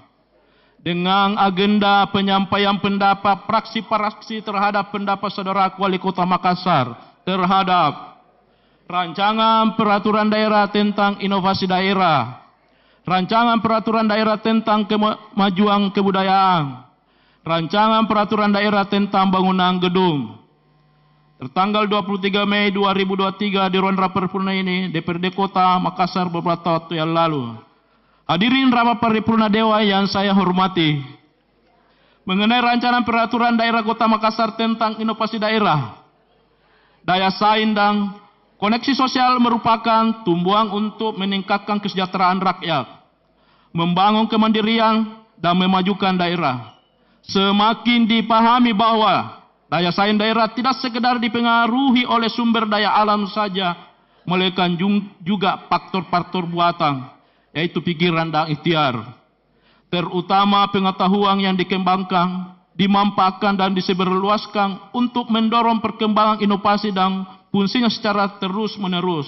Dengan agenda penyampaian pendapat fraksi-fraksi terhadap pendapat Saudara Wali Kota Makassar terhadap rancangan peraturan daerah tentang inovasi daerah, rancangan peraturan daerah tentang kemajuan kebudayaan, rancangan peraturan daerah tentang bangunan gedung. Tertanggal 23 Mei 2023 di ruang rapat paripurna ini, DPRD Kota Makassar beberapa waktu yang lalu. Hadirin rapat paripurna Dewan yang saya hormati, mengenai rancangan peraturan daerah Kota Makassar tentang inovasi daerah, daya saing dan koneksi sosial merupakan tumbuhan untuk meningkatkan kesejahteraan rakyat, membangun kemandirian dan memajukan daerah. Semakin dipahami bahwa daya saing daerah tidak sekedar dipengaruhi oleh sumber daya alam saja, melainkan juga faktor-faktor buatan, yaitu pikiran dan ikhtiar. Terutama pengetahuan yang dikembangkan, dimanfaatkan dan disebarluaskan untuk mendorong perkembangan inovasi dan fungsinya secara terus-menerus.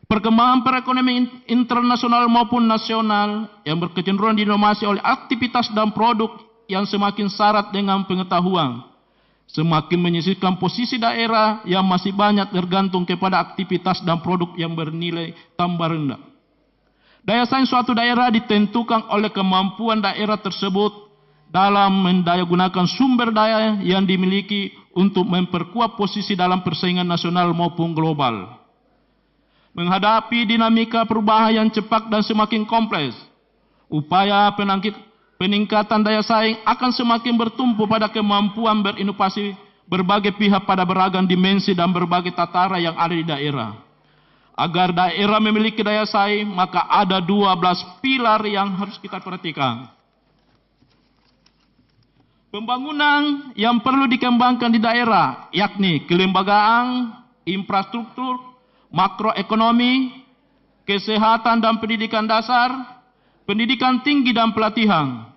Perkembangan perekonomian internasional maupun nasional yang berkecenderungan didominasi oleh aktivitas dan produk yang semakin syarat dengan pengetahuan, semakin menyisihkan posisi daerah yang masih banyak tergantung kepada aktivitas dan produk yang bernilai tambah rendah. Daya saing suatu daerah ditentukan oleh kemampuan daerah tersebut dalam mendayagunakan sumber daya yang dimiliki untuk memperkuat posisi dalam persaingan nasional maupun global. Menghadapi dinamika perubahan yang cepat dan semakin kompleks, upaya peningkatan daya saing akan semakin bertumpu pada kemampuan berinovasi berbagai pihak pada beragam dimensi dan berbagai tataran yang ada di daerah. Agar daerah memiliki daya saing, maka ada 12 pilar yang harus kita perhatikan. Pembangunan yang perlu dikembangkan di daerah, yakni kelembagaan, infrastruktur, makroekonomi, kesehatan dan pendidikan dasar, pendidikan tinggi dan pelatihan,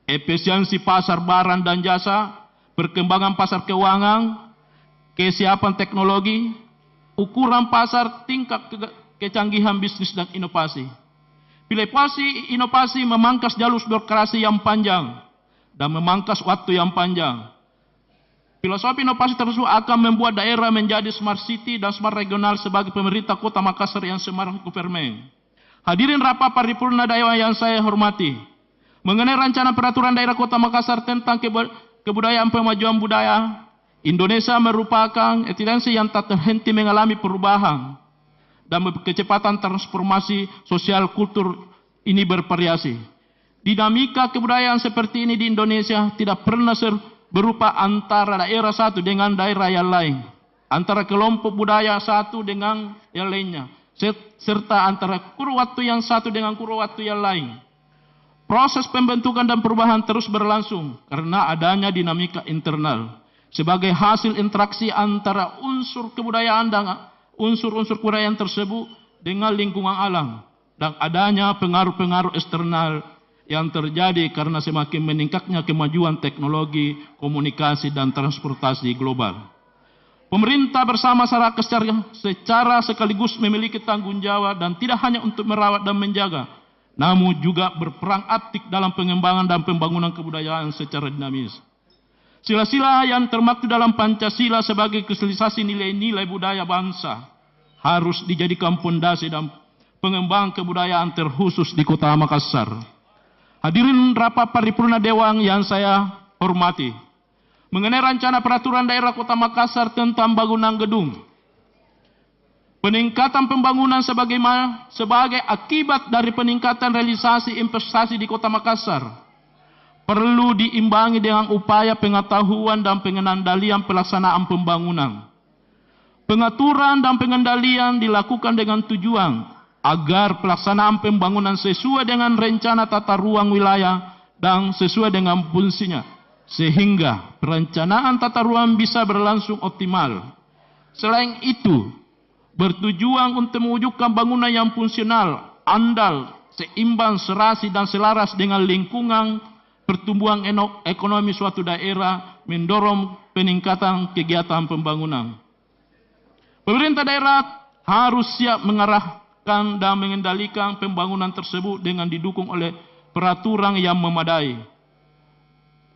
efisiensi pasar barang dan jasa, perkembangan pasar keuangan, kesiapan teknologi, ukuran pasar, tingkat kecanggihan bisnis dan inovasi. Filosofi inovasi memangkas jalur birokrasi yang panjang dan memangkas waktu yang panjang. Filosofi inovasi tersebut akan membuat daerah menjadi smart city dan smart regional sebagai pemerintah Kota Makassar yang smart government. Hadirin rapat paripurna Dewan yang saya hormati, mengenai rancangan peraturan daerah Kota Makassar tentang kebudayaan pemajuan budaya, Indonesia merupakan eksistensi yang tak terhenti mengalami perubahan dan kecepatan transformasi sosial kultur ini bervariasi. Dinamika kebudayaan seperti ini di Indonesia tidak pernah berupa antara daerah satu dengan daerah yang lain. antara kelompok budaya satu dengan yang lainnya, serta antara kurun waktu yang satu dengan kurun waktu yang lain. Proses pembentukan dan perubahan terus berlangsung karena adanya dinamika internal sebagai hasil interaksi antara unsur kebudayaan dan unsur-unsur kebudayaan tersebut dengan lingkungan alam dan adanya pengaruh-pengaruh eksternal yang terjadi karena semakin meningkatnya kemajuan teknologi, komunikasi, dan transportasi global. Pemerintah bersama masyarakat secara sekaligus memiliki tanggung jawab dan tidak hanya untuk merawat dan menjaga, namun juga berperan aktif dalam pengembangan dan pembangunan kebudayaan secara dinamis. Sila-sila yang termaktub dalam Pancasila sebagai kristallisasi nilai-nilai budaya bangsa harus dijadikan fondasi dan pengembangan kebudayaan terkhusus di Kota Makassar. Hadirin rapat paripurna Dewan yang saya hormati, mengenai rencana peraturan daerah Kota Makassar tentang bangunan gedung, peningkatan pembangunan sebagai akibat dari peningkatan realisasi investasi di Kota Makassar perlu diimbangi dengan upaya pengetahuan dan pengendalian pelaksanaan pembangunan. Pengaturan dan pengendalian dilakukan dengan tujuan agar pelaksanaan pembangunan sesuai dengan rencana tata ruang wilayah dan sesuai dengan fungsinya, sehingga perencanaan tata ruang bisa berlangsung optimal. Selain itu, bertujuan untuk mewujudkan bangunan yang fungsional, andal, seimbang, serasi, dan selaras dengan lingkungan pertumbuhan ekonomi suatu daerah, mendorong peningkatan kegiatan pembangunan. Pemerintah daerah harus siap mengarahkan dan mengendalikan pembangunan tersebut dengan didukung oleh peraturan yang memadai.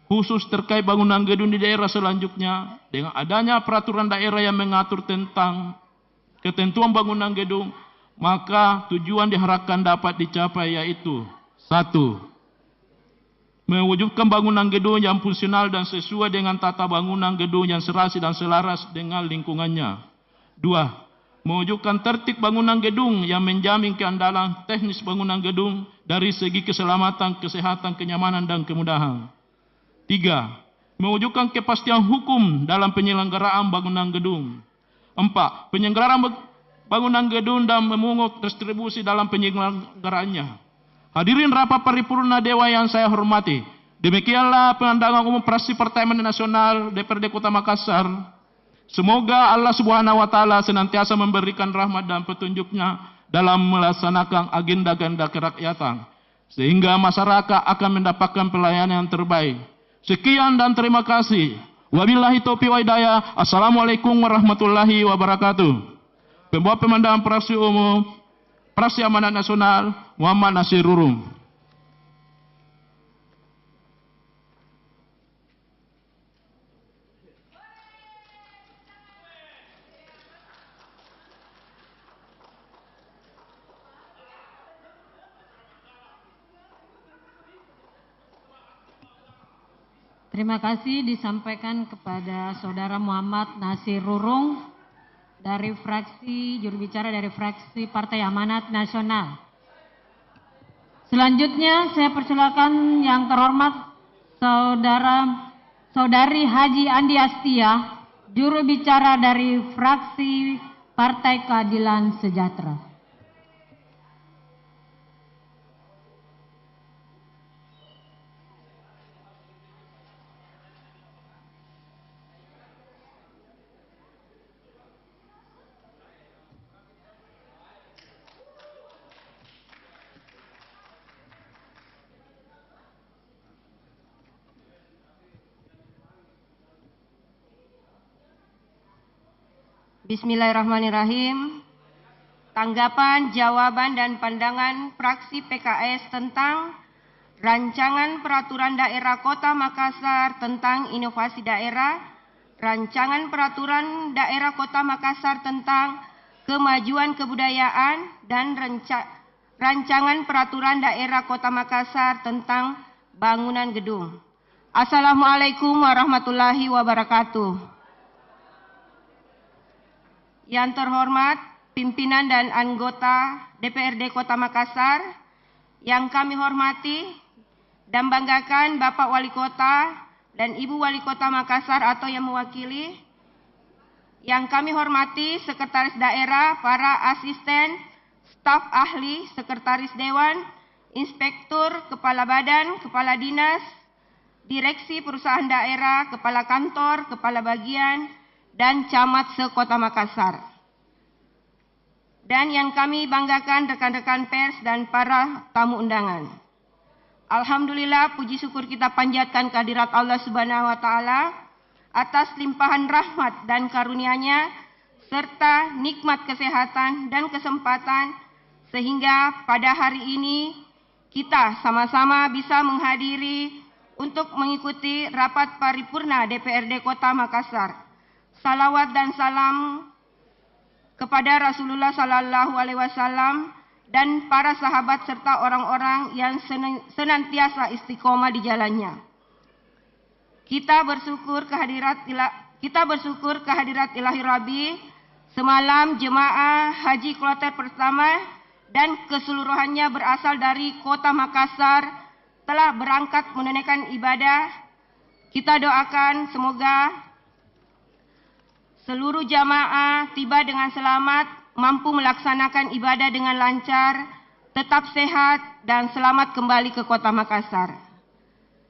Khusus terkait bangunan gedung di daerah selanjutnya, dengan adanya peraturan daerah yang mengatur tentang ketentuan bangunan gedung, maka tujuan diharapkan dapat dicapai yaitu: 1. Mewujudkan bangunan gedung yang fungsional dan sesuai dengan tata bangunan gedung yang serasi dan selaras dengan lingkungannya. 2. Mewujudkan tertib bangunan gedung yang menjamin keandalan teknis bangunan gedung dari segi keselamatan, kesehatan, kenyamanan, dan kemudahan. 3. Mewujudkan kepastian hukum dalam penyelenggaraan bangunan gedung. 4. Penyelenggaraan bangunan gedung dan memungut distribusi dalam penyelenggaraannya. Hadirin rapat paripurna Dewan yang saya hormati, demikianlah pandangan umum fraksi Partai Amanat Nasional DPRD Kota Makassar. Semoga Allah Subhanahu wa Ta'ala senantiasa memberikan rahmat dan petunjuknya dalam melaksanakan agenda-agenda kerakyatan, sehingga masyarakat akan mendapatkan pelayanan yang terbaik. Sekian dan terima kasih. Wabillahi taufiq wa hidayah. Assalamualaikum warahmatullahi wabarakatuh. Pembawa pemandangan fraksi umum Fraksi Amanat Nasional Muhammad Nasir Rurum. Terima kasih disampaikan kepada Saudara Muhammad Nasir Rurung dari fraksi, juru bicara dari fraksi Partai Amanat Nasional. Selanjutnya saya persilakan yang terhormat Saudari Haji Andi Astia, juru bicara dari fraksi Partai Keadilan Sejahtera. Bismillahirrahmanirrahim. Tanggapan, jawaban, dan pandangan fraksi PKS tentang Rancangan Peraturan Daerah Kota Makassar tentang Inovasi Daerah, Rancangan Peraturan Daerah Kota Makassar tentang Kemajuan Kebudayaan, dan Rancangan Peraturan Daerah Kota Makassar tentang Bangunan Gedung. Assalamualaikum warahmatullahi wabarakatuh. Yang terhormat pimpinan dan anggota DPRD Kota Makassar, yang kami hormati dan banggakan Bapak Wali Kota dan Ibu Wali Kota Makassar atau yang mewakili, Yang kami hormati Sekretaris Daerah, para asisten, staf ahli, Sekretaris Dewan, Inspektur, Kepala Badan, Kepala Dinas, Direksi Perusahaan Daerah, Kepala Kantor, Kepala Bagian, dan Camat se-Kota Makassar. Dan yang kami banggakan rekan-rekan pers dan para tamu undangan. Alhamdulillah, puji syukur kita panjatkan kehadirat Allah Subhanahu wa Ta'ala atas limpahan rahmat dan karunia-Nya serta nikmat kesehatan dan kesempatan sehingga pada hari ini kita sama-sama bisa menghadiri untuk mengikuti rapat paripurna DPRD Kota Makassar. Salawat dan salam kepada Rasulullah Sallallahu Alaihi Wasallam dan para sahabat serta orang-orang yang senantiasa istiqomah di jalannya. Kita bersyukur kehadirat Ilahi Rabbi semalam jemaah haji kloter pertama dan keseluruhannya berasal dari Kota Makassar telah berangkat menunaikan ibadah. Kita doakan semoga seluruh jamaah tiba dengan selamat, mampu melaksanakan ibadah dengan lancar, tetap sehat dan selamat kembali ke Kota Makassar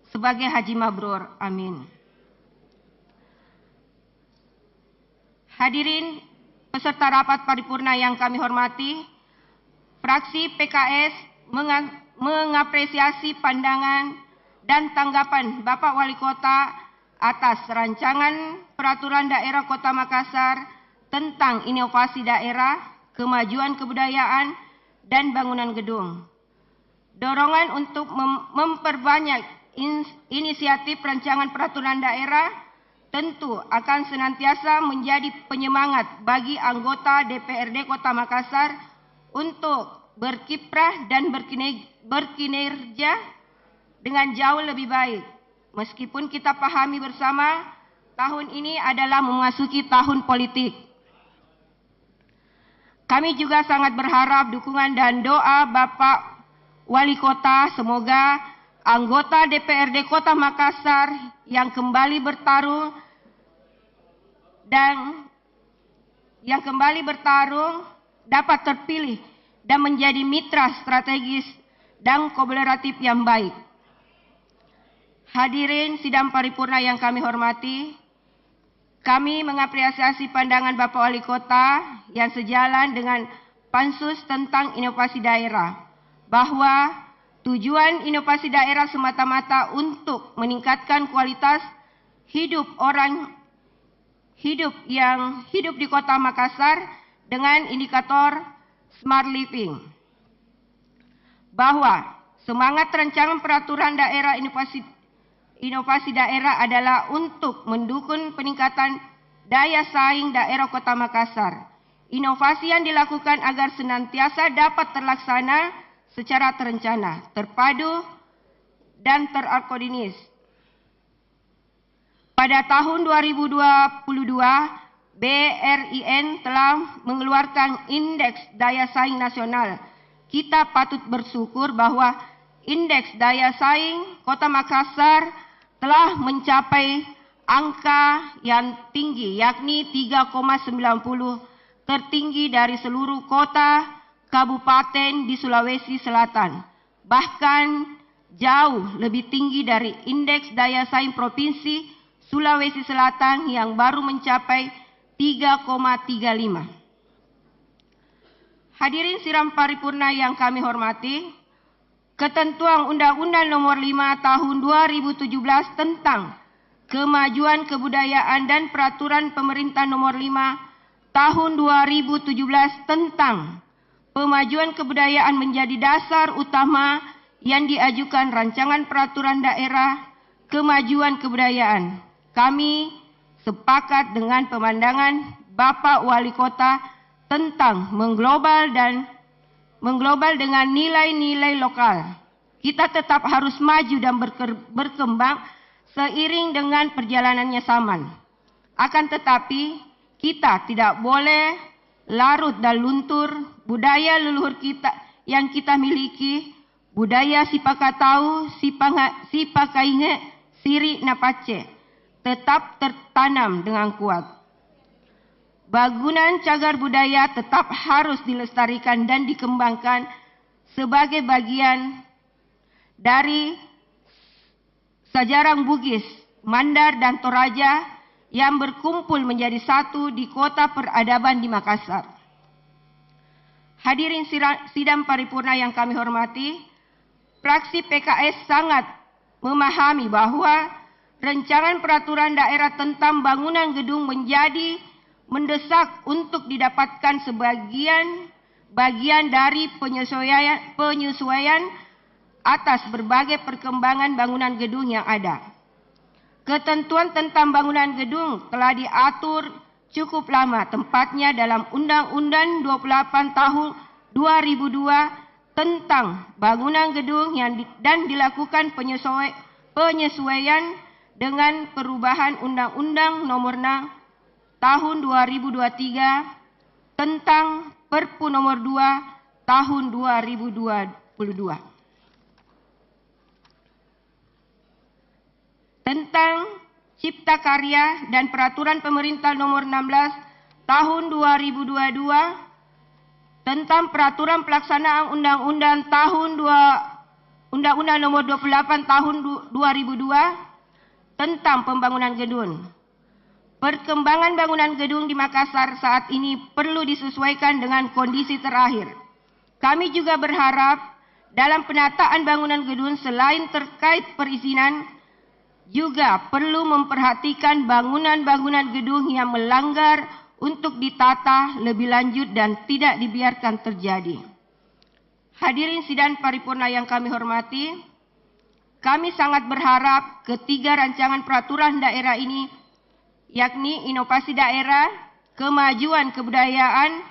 sebagai haji mabrur. Amin. Hadirin peserta rapat paripurna yang kami hormati, fraksi PKS mengapresiasi pandangan dan tanggapan Bapak Wali Kota atas rancangan peraturan daerah Kota Makassar tentang inovasi daerah, kemajuan kebudayaan, dan bangunan gedung. Dorongan untuk memperbanyak inisiatif rancangan peraturan daerah tentu akan senantiasa menjadi penyemangat bagi anggota DPRD Kota Makassar untuk berkiprah dan berkinerja dengan jauh lebih baik. Meskipun kita pahami bersama, tahun ini adalah memasuki tahun politik. Kami juga sangat berharap dukungan dan doa Bapak Wali Kota, semoga anggota DPRD Kota Makassar yang kembali bertarung dapat terpilih dan menjadi mitra strategis dan kolaboratif yang baik. Hadirin sidang paripurna yang kami hormati, kami mengapresiasi pandangan Bapak Wali Kota yang sejalan dengan Pansus tentang inovasi daerah, bahwa tujuan inovasi daerah semata-mata untuk meningkatkan kualitas hidup orang yang hidup di Kota Makassar dengan indikator Smart Living. Bahwa semangat rancangan peraturan daerah inovasi daerah adalah untuk mendukung peningkatan daya saing daerah Kota Makassar. Inovasi yang dilakukan agar senantiasa dapat terlaksana secara terencana, terpadu, dan terorganisir. Pada tahun 2022, BRIN telah mengeluarkan Indeks Daya Saing Nasional. Kita patut bersyukur bahwa Indeks Daya Saing Kota Makassar telah mencapai angka yang tinggi, yakni 3,90, tertinggi dari seluruh kota kabupaten di Sulawesi Selatan, bahkan jauh lebih tinggi dari Indeks Daya Saing Provinsi Sulawesi Selatan yang baru mencapai 3,35. Hadirin sidang paripurna yang kami hormati, ketentuan Undang-Undang Nomor 5 Tahun 2017 tentang Kemajuan Kebudayaan dan Peraturan Pemerintah Nomor 5 Tahun 2017 tentang Pemajuan Kebudayaan menjadi dasar utama yang diajukan rancangan peraturan daerah kemajuan kebudayaan. Kami sepakat dengan pemandangan Bapak Wali Kota tentang mengglobal dengan nilai-nilai lokal. Kita tetap harus maju dan berkembang seiring dengan perjalanannya zaman. Akan tetapi kita tidak boleh larut dan luntur budaya leluhur kita yang kita miliki, budaya sipakatau, sipakainge, siri napace, tetap tertanam dengan kuat. bangunan cagar budaya tetap harus dilestarikan dan dikembangkan sebagai bagian dari sejarah Bugis, Mandar, dan Toraja yang berkumpul menjadi satu di kota peradaban di Makassar. Hadirin sidang paripurna yang kami hormati, fraksi PKS sangat memahami bahwa rancangan peraturan daerah tentang bangunan gedung menjadi mendesak untuk didapatkan bagian dari penyesuaian atas berbagai perkembangan bangunan gedung yang ada. Ketentuan tentang bangunan gedung telah diatur cukup lama, tempatnya dalam Undang-Undang 28 tahun 2002 tentang bangunan gedung dan dilakukan penyesuaian dengan perubahan Undang-Undang Nomor 6 Tahun 2023 tentang Perpu Nomor 2 Tahun 2022 tentang Cipta Karya dan Peraturan Pemerintah Nomor 16 Tahun 2022 tentang Peraturan Pelaksanaan Undang-Undang Undang-Undang Nomor 28 Tahun 2002 tentang pembangunan gedung. Perkembangan bangunan gedung di Makassar saat ini perlu disesuaikan dengan kondisi terakhir. Kami juga berharap dalam penataan bangunan gedung selain terkait perizinan, juga perlu memperhatikan bangunan-bangunan gedung yang melanggar untuk ditata lebih lanjut dan tidak dibiarkan terjadi. Hadirin sidang paripurna yang kami hormati, kami sangat berharap ketiga rancangan peraturan daerah ini, yakni inovasi daerah, kemajuan kebudayaan,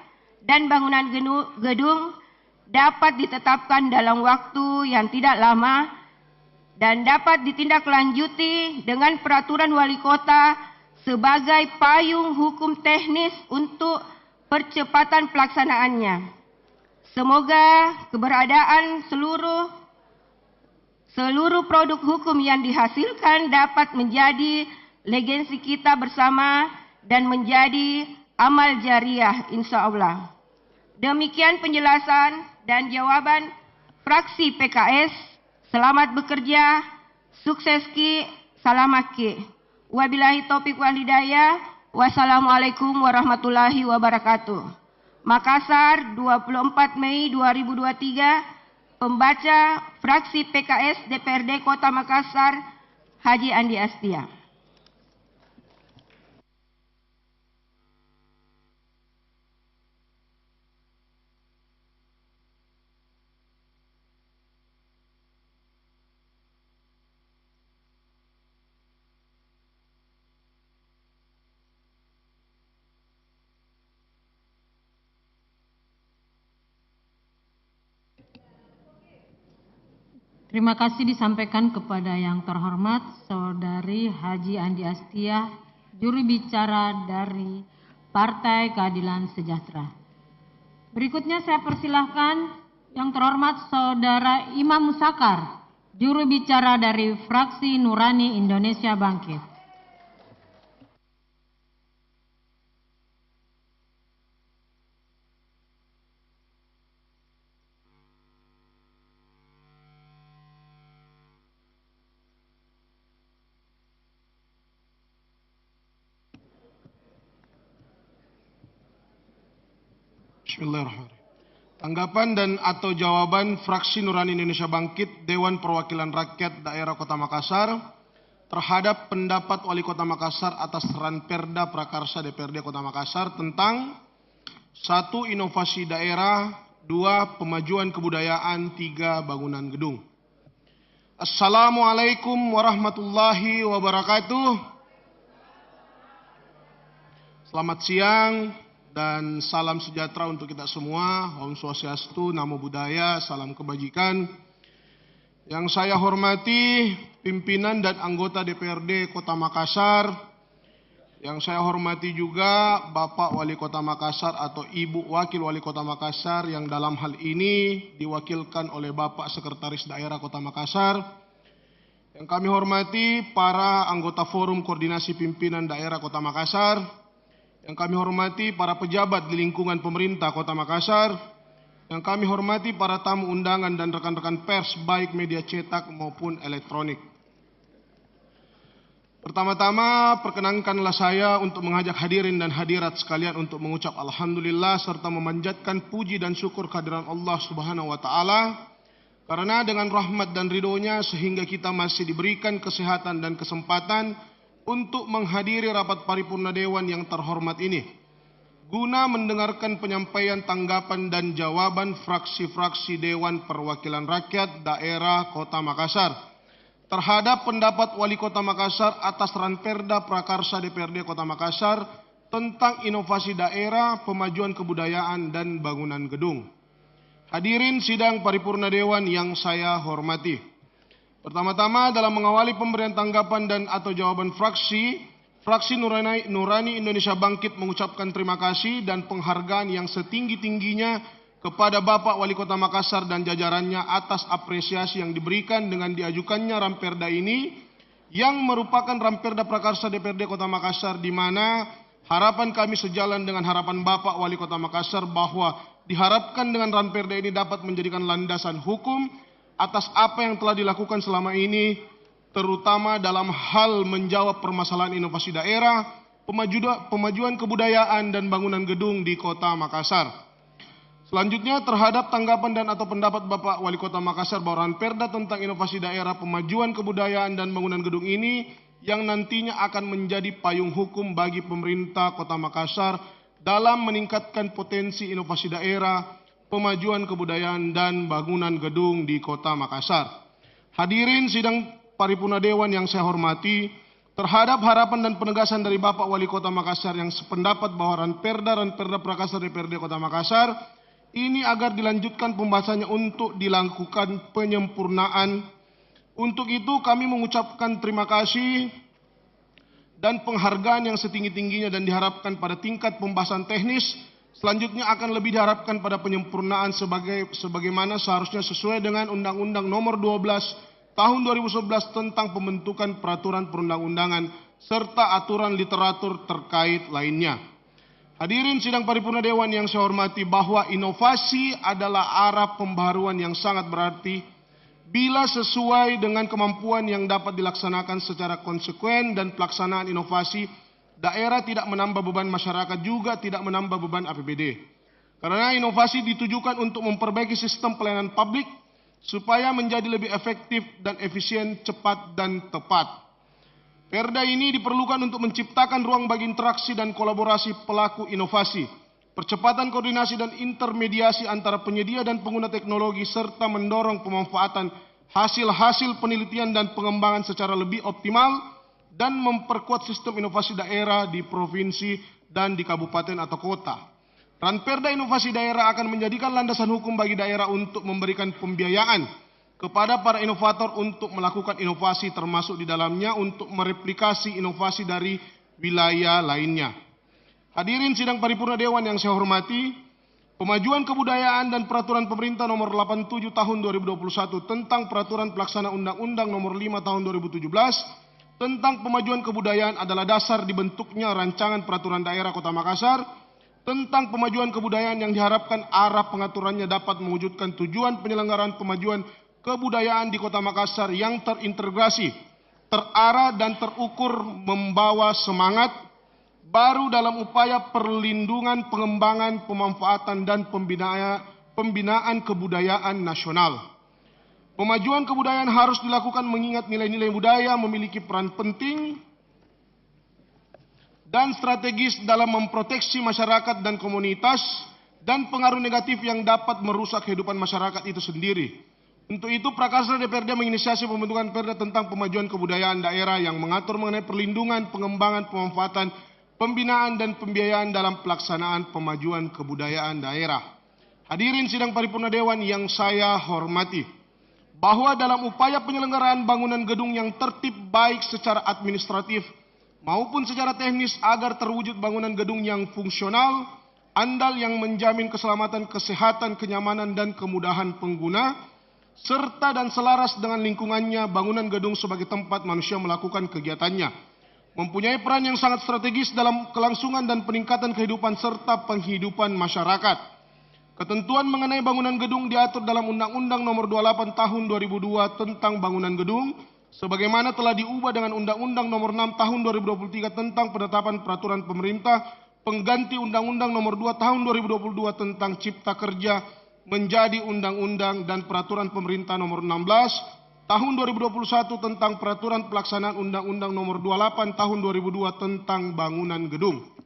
dan bangunan gedung dapat ditetapkan dalam waktu yang tidak lama dan dapat ditindaklanjuti dengan peraturan wali kota sebagai payung hukum teknis untuk percepatan pelaksanaannya. Semoga keberadaan seluruh produk hukum yang dihasilkan dapat menjadi legasi kita bersama dan menjadi amal jariah insya Allah. Demikian penjelasan dan jawaban fraksi PKS. Selamat bekerja, sukses ki, salamat ki. Wabillahi taufiq wal hidayah. Wassalamualaikum warahmatullahi wabarakatuh. Makassar, 24 Mei 2023. Pembaca fraksi PKS DPRD Kota Makassar, Haji Andi Astia. Terima kasih disampaikan kepada yang terhormat Saudari Haji Andi Astia, juru bicara dari Partai Keadilan Sejahtera. Berikutnya saya persilahkan yang terhormat Saudara Imam Musakar, juru bicara dari fraksi Nurani Indonesia Bangkit. Bismillahirrahmanirrahim. Tanggapan dan atau jawaban fraksi Nurani Indonesia Bangkit Dewan Perwakilan Rakyat Daerah Kota Makassar terhadap pendapat Wali Kota Makassar atas Ranperda Prakarsa DPRD Kota Makassar tentang 1. Inovasi daerah, 2. Pemajuan kebudayaan, 3. Bangunan gedung. Assalamualaikum warahmatullahi wabarakatuh. Selamat siang dan salam sejahtera untuk kita semua. Om Swastiastu, Namo Buddhaya, salam kebajikan. Yang saya hormati pimpinan dan anggota DPRD Kota Makassar. Yang saya hormati juga Bapak Wali Kota Makassar atau Ibu Wakil Wali Kota Makassar yang dalam hal ini diwakilkan oleh Bapak Sekretaris Daerah Kota Makassar. Yang kami hormati para anggota Forum Koordinasi Pimpinan Daerah Kota Makassar. yang kami hormati para pejabat di lingkungan pemerintah Kota Makassar, yang kami hormati para tamu undangan dan rekan-rekan pers baik media cetak maupun elektronik. Pertama-tama, perkenankanlah saya untuk mengajak hadirin dan hadirat sekalian untuk mengucap alhamdulillah serta memanjatkan puji dan syukur kehadiran Allah Subhanahu wa taala, karena dengan rahmat dan ridhonya sehingga kita masih diberikan kesehatan dan kesempatan untuk menghadiri rapat paripurna Dewan yang terhormat ini, guna mendengarkan penyampaian tanggapan dan jawaban fraksi-fraksi Dewan Perwakilan Rakyat Daerah Kota Makassar terhadap pendapat Wali Kota Makassar atas Ranperda Prakarsa DPRD Kota Makassar tentang inovasi daerah, pemajuan kebudayaan, dan bangunan gedung. Hadirin sidang paripurna Dewan yang saya hormati. Pertama-tama, dalam mengawali pemberian tanggapan dan atau jawaban fraksi Nurani Indonesia Bangkit mengucapkan terima kasih dan penghargaan yang setinggi-tingginya kepada Bapak Wali Kota Makassar dan jajarannya atas apresiasi yang diberikan dengan diajukannya Ramperda ini, yang merupakan Ramperda Prakarsa DPRD Kota Makassar, di mana harapan kami sejalan dengan harapan Bapak Wali Kota Makassar bahwa diharapkan dengan Ramperda ini dapat menjadikan landasan hukum atas apa yang telah dilakukan selama ini, terutama dalam hal menjawab permasalahan inovasi daerah, pemajuan kebudayaan, dan bangunan gedung di Kota Makassar. Selanjutnya, terhadap tanggapan dan atau pendapat Bapak Wali Kota Makassar bahwa Ranperda tentang inovasi daerah, pemajuan kebudayaan, dan bangunan gedung ini yang nantinya akan menjadi payung hukum bagi pemerintah Kota Makassar dalam meningkatkan potensi inovasi daerah, pemajuan kebudayaan, dan bangunan gedung di Kota Makassar. Hadirin sidang paripurna Dewan yang saya hormati, terhadap harapan dan penegasan dari Bapak Wali Kota Makassar yang sependapat bahwa Ranperda Prakarsa DPRD Kota Makassar ini agar dilanjutkan pembahasannya untuk dilakukan penyempurnaan. Untuk itu kami mengucapkan terima kasih dan penghargaan yang setinggi-tingginya, dan diharapkan pada tingkat pembahasan teknis selanjutnya akan lebih diharapkan pada penyempurnaan sebagaimana seharusnya sesuai dengan Undang-Undang Nomor 12 Tahun 2011 tentang pembentukan peraturan perundang-undangan serta aturan literatur terkait lainnya. Hadirin sidang paripurna Dewan yang saya hormati, bahwa inovasi adalah arah pembaharuan yang sangat berarti bila sesuai dengan kemampuan yang dapat dilaksanakan secara konsekuen, dan pelaksanaan inovasi daerah tidak menambah beban masyarakat, juga tidak menambah beban APBD. Karena inovasi ditujukan untuk memperbaiki sistem pelayanan publik supaya menjadi lebih efektif dan efisien, cepat dan tepat. Perda ini diperlukan untuk menciptakan ruang bagi interaksi dan kolaborasi pelaku inovasi, percepatan koordinasi dan intermediasi antara penyedia dan pengguna teknologi, serta mendorong pemanfaatan hasil-hasil penelitian dan pengembangan secara lebih optimal, dan memperkuat sistem inovasi daerah di provinsi dan di kabupaten atau kota. Ranperda inovasi daerah akan menjadikan landasan hukum bagi daerah untuk memberikan pembiayaan kepada para inovator untuk melakukan inovasi, termasuk di dalamnya untuk mereplikasi inovasi dari wilayah lainnya. Hadirin sidang paripurna Dewan yang saya hormati, pemajuan kebudayaan dan peraturan pemerintah nomor 87 tahun 2021 tentang peraturan pelaksana Undang-Undang nomor 5 tahun 2017 tentang pemajuan kebudayaan adalah dasar dibentuknya rancangan peraturan daerah Kota Makassar tentang pemajuan kebudayaan, yang diharapkan arah pengaturannya dapat mewujudkan tujuan penyelenggaraan pemajuan kebudayaan di Kota Makassar yang terintegrasi, terarah, dan terukur, membawa semangat baru dalam upaya perlindungan, pengembangan, pemanfaatan, dan pembinaan kebudayaan nasional. Pemajuan kebudayaan harus dilakukan mengingat nilai-nilai budaya memiliki peran penting dan strategis dalam memproteksi masyarakat dan komunitas, dan pengaruh negatif yang dapat merusak kehidupan masyarakat itu sendiri. Untuk itu, Prakarsa DPRD menginisiasi pembentukan Perda tentang pemajuan kebudayaan daerah yang mengatur mengenai perlindungan, pengembangan, pemanfaatan, pembinaan, dan pembiayaan dalam pelaksanaan pemajuan kebudayaan daerah. Hadirin sidang paripurna Dewan yang saya hormati, bahwa dalam upaya penyelenggaraan bangunan gedung yang tertib baik secara administratif maupun secara teknis agar terwujud bangunan gedung yang fungsional, andal, yang menjamin keselamatan, kesehatan, kenyamanan, dan kemudahan pengguna, serta dan selaras dengan lingkungannya, bangunan gedung sebagai tempat manusia melakukan kegiatannya mempunyai peran yang sangat strategis dalam kelangsungan dan peningkatan kehidupan serta penghidupan masyarakat. Ketentuan mengenai bangunan gedung diatur dalam Undang-Undang Nomor 28 Tahun 2002 tentang bangunan gedung, sebagaimana telah diubah dengan Undang-Undang Nomor 6 Tahun 2023 tentang penetapan peraturan pemerintah pengganti Undang-Undang Nomor 2 Tahun 2022 tentang Cipta Kerja menjadi Undang-Undang dan Peraturan Pemerintah Nomor 16 Tahun 2021 tentang Peraturan Pelaksanaan Undang-Undang Nomor 28 Tahun 2002 tentang bangunan gedung.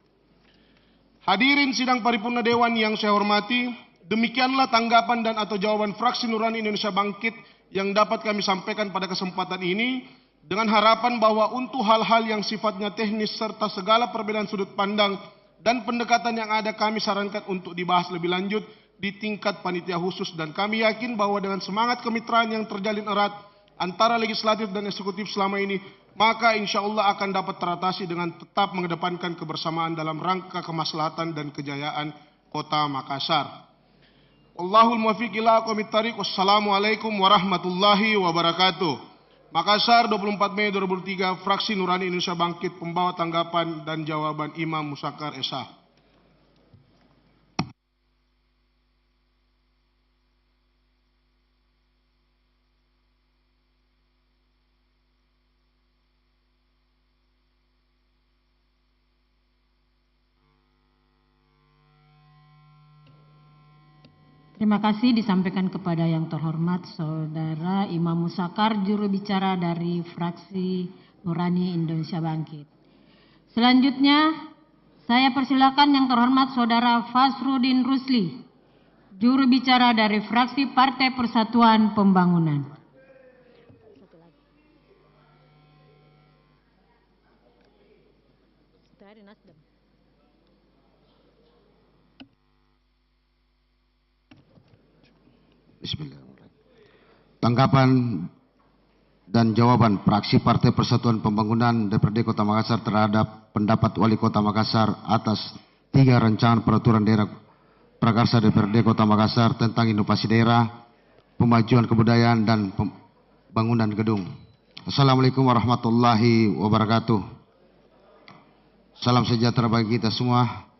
Hadirin sidang paripurna Dewan yang saya hormati, demikianlah tanggapan dan atau jawaban fraksi Nurani Indonesia Bangkit yang dapat kami sampaikan pada kesempatan ini, dengan harapan bahwa untuk hal-hal yang sifatnya teknis serta segala perbedaan sudut pandang dan pendekatan yang ada kami sarankan untuk dibahas lebih lanjut di tingkat panitia khusus, dan kami yakin bahwa dengan semangat kemitraan yang terjalin erat antara legislatif dan eksekutif selama ini, maka insya Allah akan dapat teratasi dengan tetap mengedepankan kebersamaan dalam rangka kemaslahatan dan kejayaan Kota Makassar. Wallahul muwaffiq ila aqwamit thariq. Wassalamualaikum warahmatullahi wabarakatuh. Makassar, 24 Mei 2003, Fraksi Nurani Indonesia Bangkit, pembawa tanggapan dan jawaban Imam Musakkar Esa. Terima kasih disampaikan kepada yang terhormat Saudara Imam Musakkar, juru bicara dari Fraksi Nurani Indonesia Bangkit. Selanjutnya, saya persilakan yang terhormat Saudara Fasrudin Rusli, juru bicara dari Fraksi Partai Persatuan Pembangunan. Bismillahirrahmanirrahim. Tanggapan dan jawaban fraksi Partai Persatuan Pembangunan DPRD Kota Makassar terhadap pendapat Wali Kota Makassar atas 3 rancangan peraturan daerah prakarsa DPRD Kota Makassar tentang inovasi daerah, pemajuan kebudayaan dan pembangunan gedung. Assalamualaikum warahmatullahi wabarakatuh. Salam sejahtera bagi kita semua.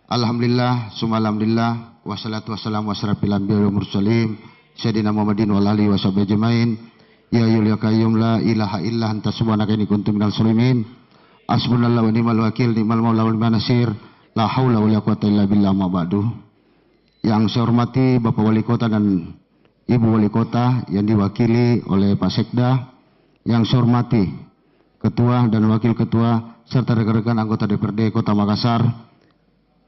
Alhamdulillah, summa alhamdulillah, wassalatu wassalamu wasyrafil anbiya'i wal mursalin, sayyidina Muhammadin wa alihi washabihi ajmain. Ya ayyuhal qayyum la ilaha illa anta subhanaka inni kuntu minal zalimin. Hasbunallahu wa ni'mal wakil, ni'mal maula wa ni'man nasir. La haula wa la quwwata illa billah, ma ba'du. Yang saya hormati Bapak Wali Kota dan Ibu Wali Kota yang diwakili oleh Pak Sekda, yang saya hormati Ketua dan Wakil Ketua serta rekan-rekan anggota DPRD Kota Makassar,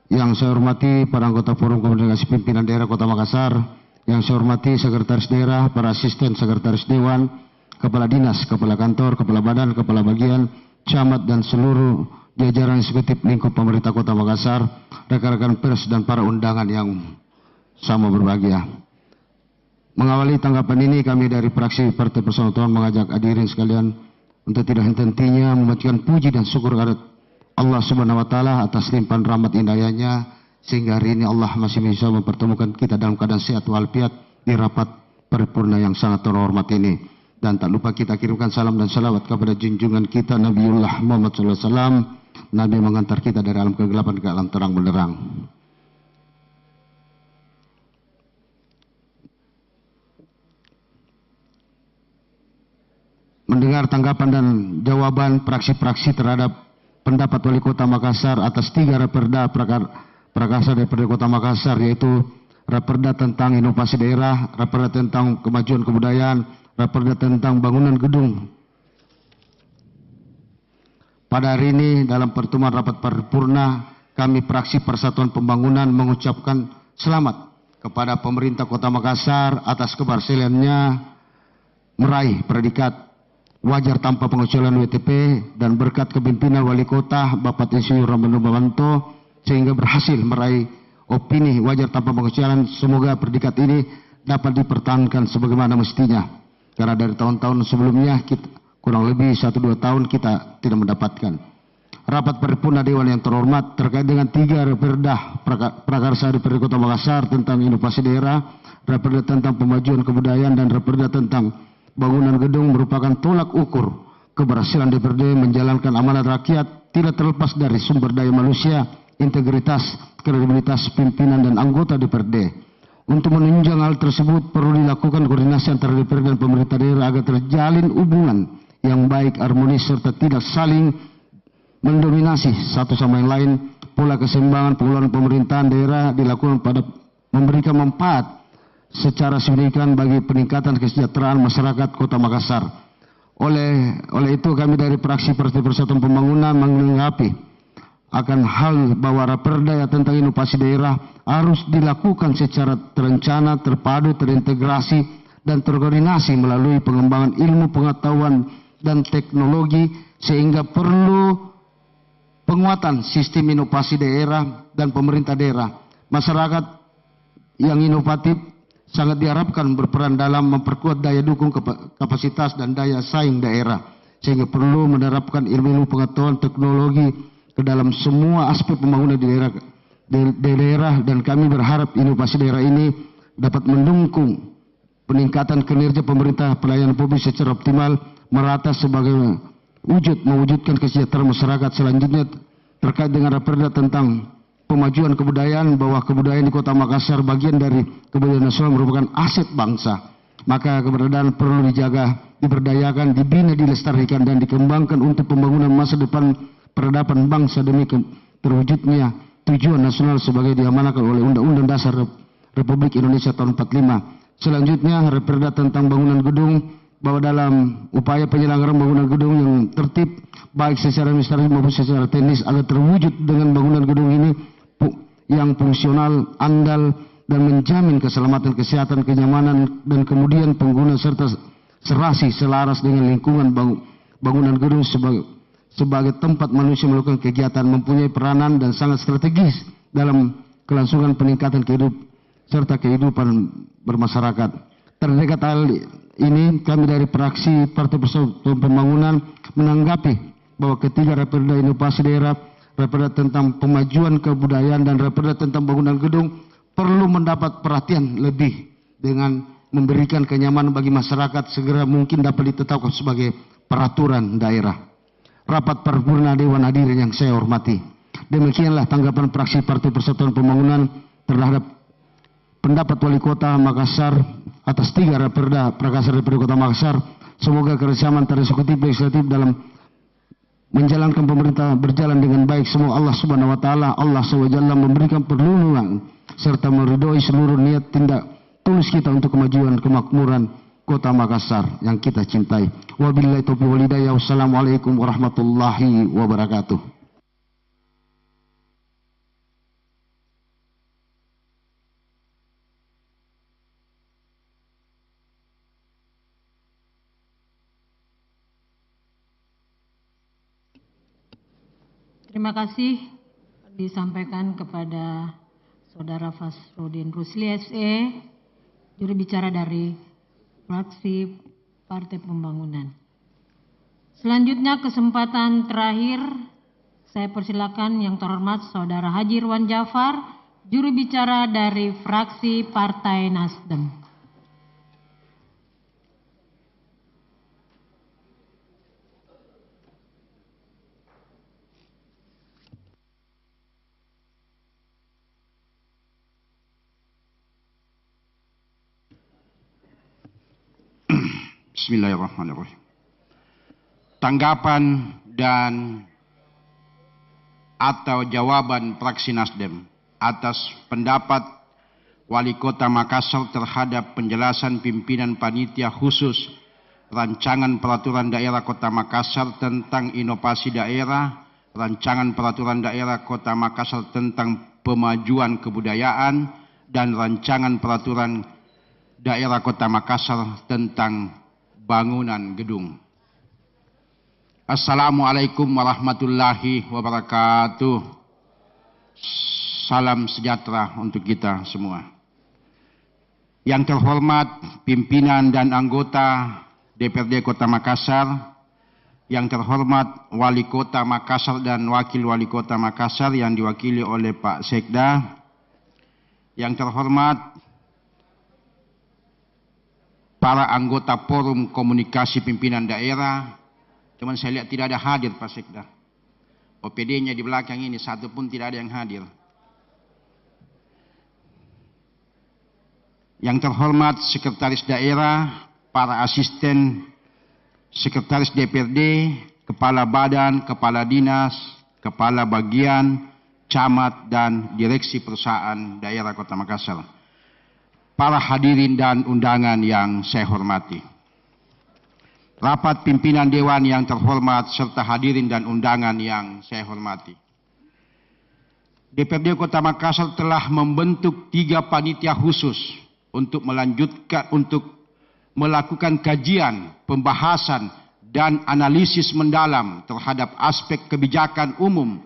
yang saya hormati para anggota Forum Komunikasi Pimpinan Daerah Kota Makassar, yang saya hormati Sekretaris Daerah, para asisten Sekretaris Dewan, Kepala Dinas, Kepala Kantor, Kepala Badan, Kepala Bagian, Camat dan seluruh jajaran eksekutif lingkup pemerintah Kota Makassar, rekan-rekan pers dan para undangan yang sama berbahagia. Mengawali tanggapan ini, kami dari fraksi Partai Persatuan mengajak hadirin sekalian untuk tidak henti-hentinya memanjatkan puji dan syukur kepada Allah Subhanahu wa Ta'ala atas limpahan rahmat indahnya, sehingga hari ini Allah masih bisa mempertemukan kita dalam keadaan sehat walafiat di rapat paripurna yang sangat terhormat ini. Dan tak lupa kita kirimkan salam dan salawat kepada junjungan kita Nabiullah Muhammad SAW, Nabi mengantar kita dari alam kegelapan ke alam terang benderang. Mendengar tanggapan dan jawaban fraksi-fraksi terhadap pendapat Wali Kota Makassar atas 3 raperda prakarsa DPRD Kota Makassar, yaitu raperda tentang inovasi daerah, raperda tentang kemajuan kebudayaan, raperda tentang bangunan gedung. Pada hari ini dalam pertemuan rapat paripurna, kami fraksi Persatuan Pembangunan mengucapkan selamat kepada pemerintah Kota Makassar atas keberhasilannya meraih predikat wajar tanpa pengecualian WTP, dan berkat kepemimpinan Wali Kota Bapak Insinyur Ramanu Bawanto sehingga berhasil meraih opini wajar tanpa pengecualian. Semoga predikat ini dapat dipertahankan sebagaimana mestinya, karena dari tahun-tahun sebelumnya kita, kurang lebih 1-2 tahun kita tidak mendapatkan. Rapat paripurna Dewan yang terhormat terkait dengan 3 raperda prakarsa DPRD Kota Makassar tentang inovasi daerah, raperda tentang pemajuan kebudayaan, dan raperda tentang bangunan gedung merupakan tolak ukur keberhasilan DPRD menjalankan amanat rakyat tidak terlepas dari sumber daya manusia, integritas, kredibilitas pimpinan dan anggota DPRD. Untuk menunjang hal tersebut perlu dilakukan koordinasi antara DPRD dan pemerintah daerah agar terjalin hubungan yang baik, harmonis, serta tidak saling mendominasi satu sama yang lain. Pola keseimbangan pengelolaan pemerintahan daerah dilakukan pada memberikan manfaat secara signifikan bagi peningkatan kesejahteraan masyarakat Kota Makassar. Oleh itu kami dari fraksi Partai Persatuan Pembangunan menanggapi akan hal bahwa raperda tentang inovasi daerah harus dilakukan secara terencana, terpadu, terintegrasi, dan terkoordinasi melalui pengembangan ilmu pengetahuan dan teknologi, sehingga perlu penguatan sistem inovasi daerah dan pemerintah daerah. Masyarakat yang inovatif sangat diharapkan berperan dalam memperkuat daya dukung kapasitas dan daya saing daerah, sehingga perlu menerapkan ilmu pengetahuan teknologi ke dalam semua aspek pembangunan di daerah, dan kami berharap inovasi daerah ini dapat mendukung peningkatan kinerja pemerintah pelayanan publik secara optimal, merata sebagai mewujudkan kesejahteraan masyarakat. Selanjutnya terkait dengan raperda tentang pemajuan kebudayaan, bahwa kebudayaan di Kota Makassar bagian dari kebudayaan nasional merupakan aset bangsa, maka keberadaan perlu dijaga, diberdayakan, dibina, dilestarikan, dan dikembangkan untuk pembangunan masa depan peradaban bangsa demi terwujudnya tujuan nasional sebagai diamanahkan oleh Undang-Undang Dasar Republik Indonesia tahun 45. Selanjutnya, raperda tentang bangunan gedung, bahwa dalam upaya penyelenggaraan bangunan gedung yang tertib baik secara administratif maupun secara teknis agar terwujud dengan bangunan gedung ini yang fungsional, andal, dan menjamin keselamatan, kesehatan, kenyamanan, dan kemudian pengguna serta serasi selaras dengan lingkungan bangunan gedung sebagai tempat manusia melakukan kegiatan, mempunyai peranan dan sangat strategis dalam kelangsungan peningkatan kehidupan bermasyarakat. Terdekat hal ini, kami dari fraksi Partai Persatuan Pembangunan menanggapi bahwa ketiga raperda inovasi daerah, raperda tentang pemajuan kebudayaan, dan raperda tentang bangunan gedung perlu mendapat perhatian lebih dengan memberikan kenyamanan bagi masyarakat, segera mungkin dapat ditetapkan sebagai peraturan daerah. Rapat paripurna Dewan Hadirin yang saya hormati, demikianlah tanggapan fraksi Partai Persatuan Pembangunan terhadap pendapat Wali Kota Makassar atas 3 raperda Prakasar DPRD Kota Makassar. Semoga kerjasama antara eksekutif dan legislatif dalam menjalankan pemerintah berjalan dengan baik. Semoga Allah Subhanahu wa taala, Allah SWT memberikan perlindungan serta meridhoi seluruh niat tindak tulus kita untuk kemajuan kemakmuran Kota Makassar yang kita cintai. Wabillahi taufiq wal hidayah. Wassalamualaikum warahmatullahi wabarakatuh. Terima kasih disampaikan kepada Saudara Fasrudin Rusli SE, juru bicara dari fraksi Partai Pembangunan. Selanjutnya kesempatan terakhir saya persilakan yang terhormat Saudara Haji Irwan Jafar, juru bicara dari fraksi Partai Nasdem. Bismillahirrahmanirrahim. Tanggapan dan atau jawaban fraksi Nasdem atas pendapat Wali Kota Makassar terhadap penjelasan pimpinan panitia khusus Rancangan Peraturan Daerah Kota Makassar tentang inovasi daerah, Rancangan Peraturan Daerah Kota Makassar tentang pemajuan kebudayaan, dan Rancangan Peraturan Daerah Kota Makassar tentang bangunan gedung. Assalamualaikum warahmatullahi wabarakatuh. Salam sejahtera untuk kita semua. Yang terhormat pimpinan dan anggota DPRD Kota Makassar, yang terhormat Wali Kota Makassar dan Wakil Wali Kota Makassar yang diwakili oleh Pak Sekda, yang terhormat para anggota Forum Komunikasi Pimpinan Daerah, Cuman saya lihat tidak ada hadir Pak Sekda. OPD-nya di belakang ini satu pun tidak ada yang hadir. Yang terhormat Sekretaris Daerah, para asisten Sekretaris DPRD, Kepala Badan, Kepala Dinas, Kepala Bagian, Camat, dan Direksi Perusahaan Daerah Kota Makassar. Para hadirin dan undangan yang saya hormati. Rapat pimpinan Dewan yang terhormat serta hadirin dan undangan yang saya hormati. DPRD Kota Makassar telah membentuk 3 panitia khusus untuk melakukan kajian, pembahasan, dan analisis mendalam terhadap aspek kebijakan umum,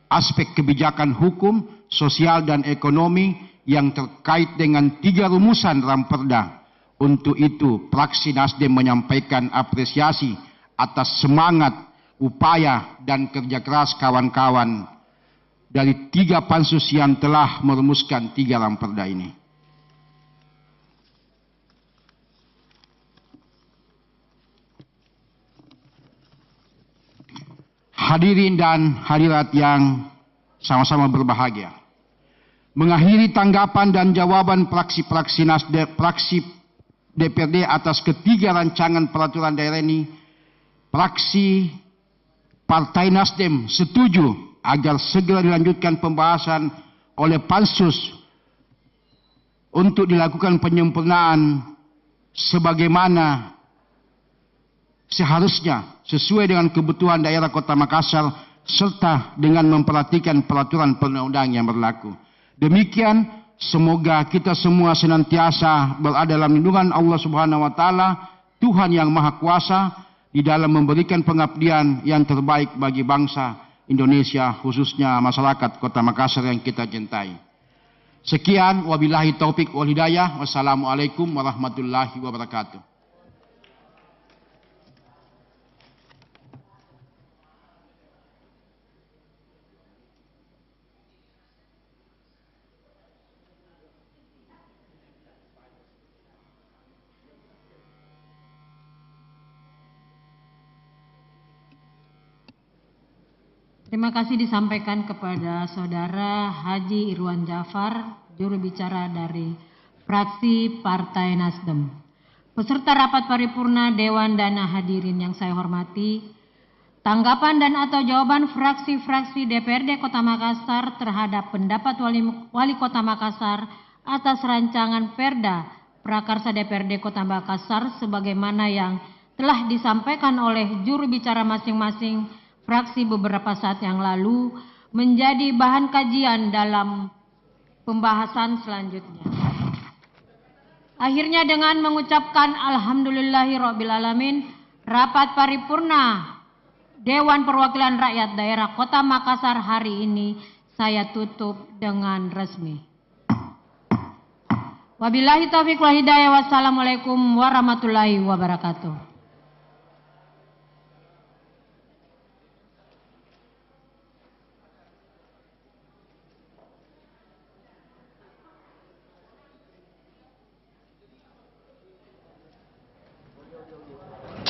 aspek kebijakan hukum, sosial, dan ekonomi yang terkait dengan 3 rumusan Ramperda. Untuk itu, fraksi Nasdem menyampaikan apresiasi atas semangat, upaya, dan kerja keras kawan-kawan dari 3 pansus yang telah merumuskan 3 Ramperda ini. Hadirin dan hadirat yang sama-sama berbahagia. Mengakhiri tanggapan dan jawaban fraksi-fraksi Nasdem, fraksi DPRD atas ketiga rancangan peraturan daerah ini, fraksi Partai Nasdem setuju agar segera dilanjutkan pembahasan oleh pansus untuk dilakukan penyempurnaan sebagaimana seharusnya sesuai dengan kebutuhan daerah Kota Makassar serta dengan memperhatikan peraturan perundang-undangan yang berlaku. Demikian, semoga kita semua senantiasa berada dalam lindungan Allah Subhanahu wa taala, Tuhan yang Maha Kuasa, di dalam memberikan pengabdian yang terbaik bagi bangsa Indonesia, khususnya masyarakat Kota Makassar yang kita cintai. Sekian, wabillahi taufik wal hidayah. Wassalamualaikum warahmatullahi wabarakatuh. Terima kasih disampaikan kepada Saudara Haji Irwan Jafar, juru bicara dari fraksi Partai Nasdem. Peserta rapat paripurna Dewan dan hadirin yang saya hormati, tanggapan dan atau jawaban fraksi-fraksi DPRD Kota Makassar terhadap pendapat Wali Kota Makassar atas rancangan Perda Prakarsa DPRD Kota Makassar sebagaimana yang telah disampaikan oleh juru bicara masing-masing fraksi beberapa saat yang lalu menjadi bahan kajian dalam pembahasan selanjutnya. Akhirnya dengan mengucapkan alhamdulillahirrabbilalamin, rapat paripurna Dewan Perwakilan Rakyat Daerah Kota Makassar hari ini saya tutup dengan resmi. Wabillahi taufiq wal hidayah. Wassalamualaikum warahmatullahi wabarakatuh.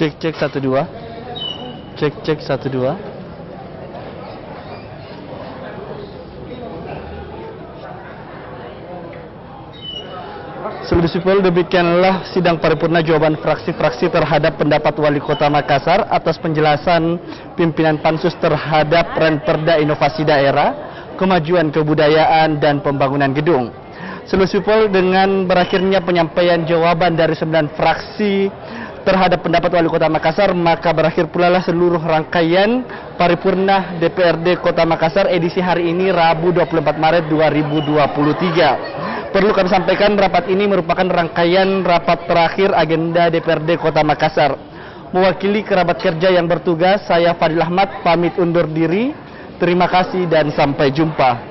Cek 1 2. Cek 1 2. Seluruh sipil, demikianlah sidang paripurna jawaban fraksi-fraksi terhadap pendapat Wali Kota Makassar atas penjelasan pimpinan pansus terhadap Ranperda Inovasi Daerah, Kemajuan Kebudayaan dan Pembangunan Gedung. Seluruh sipil, dengan berakhirnya penyampaian jawaban dari 9 fraksi terhadap pendapat Wali Kota Makassar, maka berakhir pula lah seluruh rangkaian paripurna DPRD Kota Makassar edisi hari ini Rabu 24 Maret 2023. Perlu kami sampaikan, rapat ini merupakan rangkaian rapat terakhir agenda DPRD Kota Makassar. Mewakili kerabat kerja yang bertugas, saya Fadil Ahmad pamit undur diri. Terima kasih dan sampai jumpa.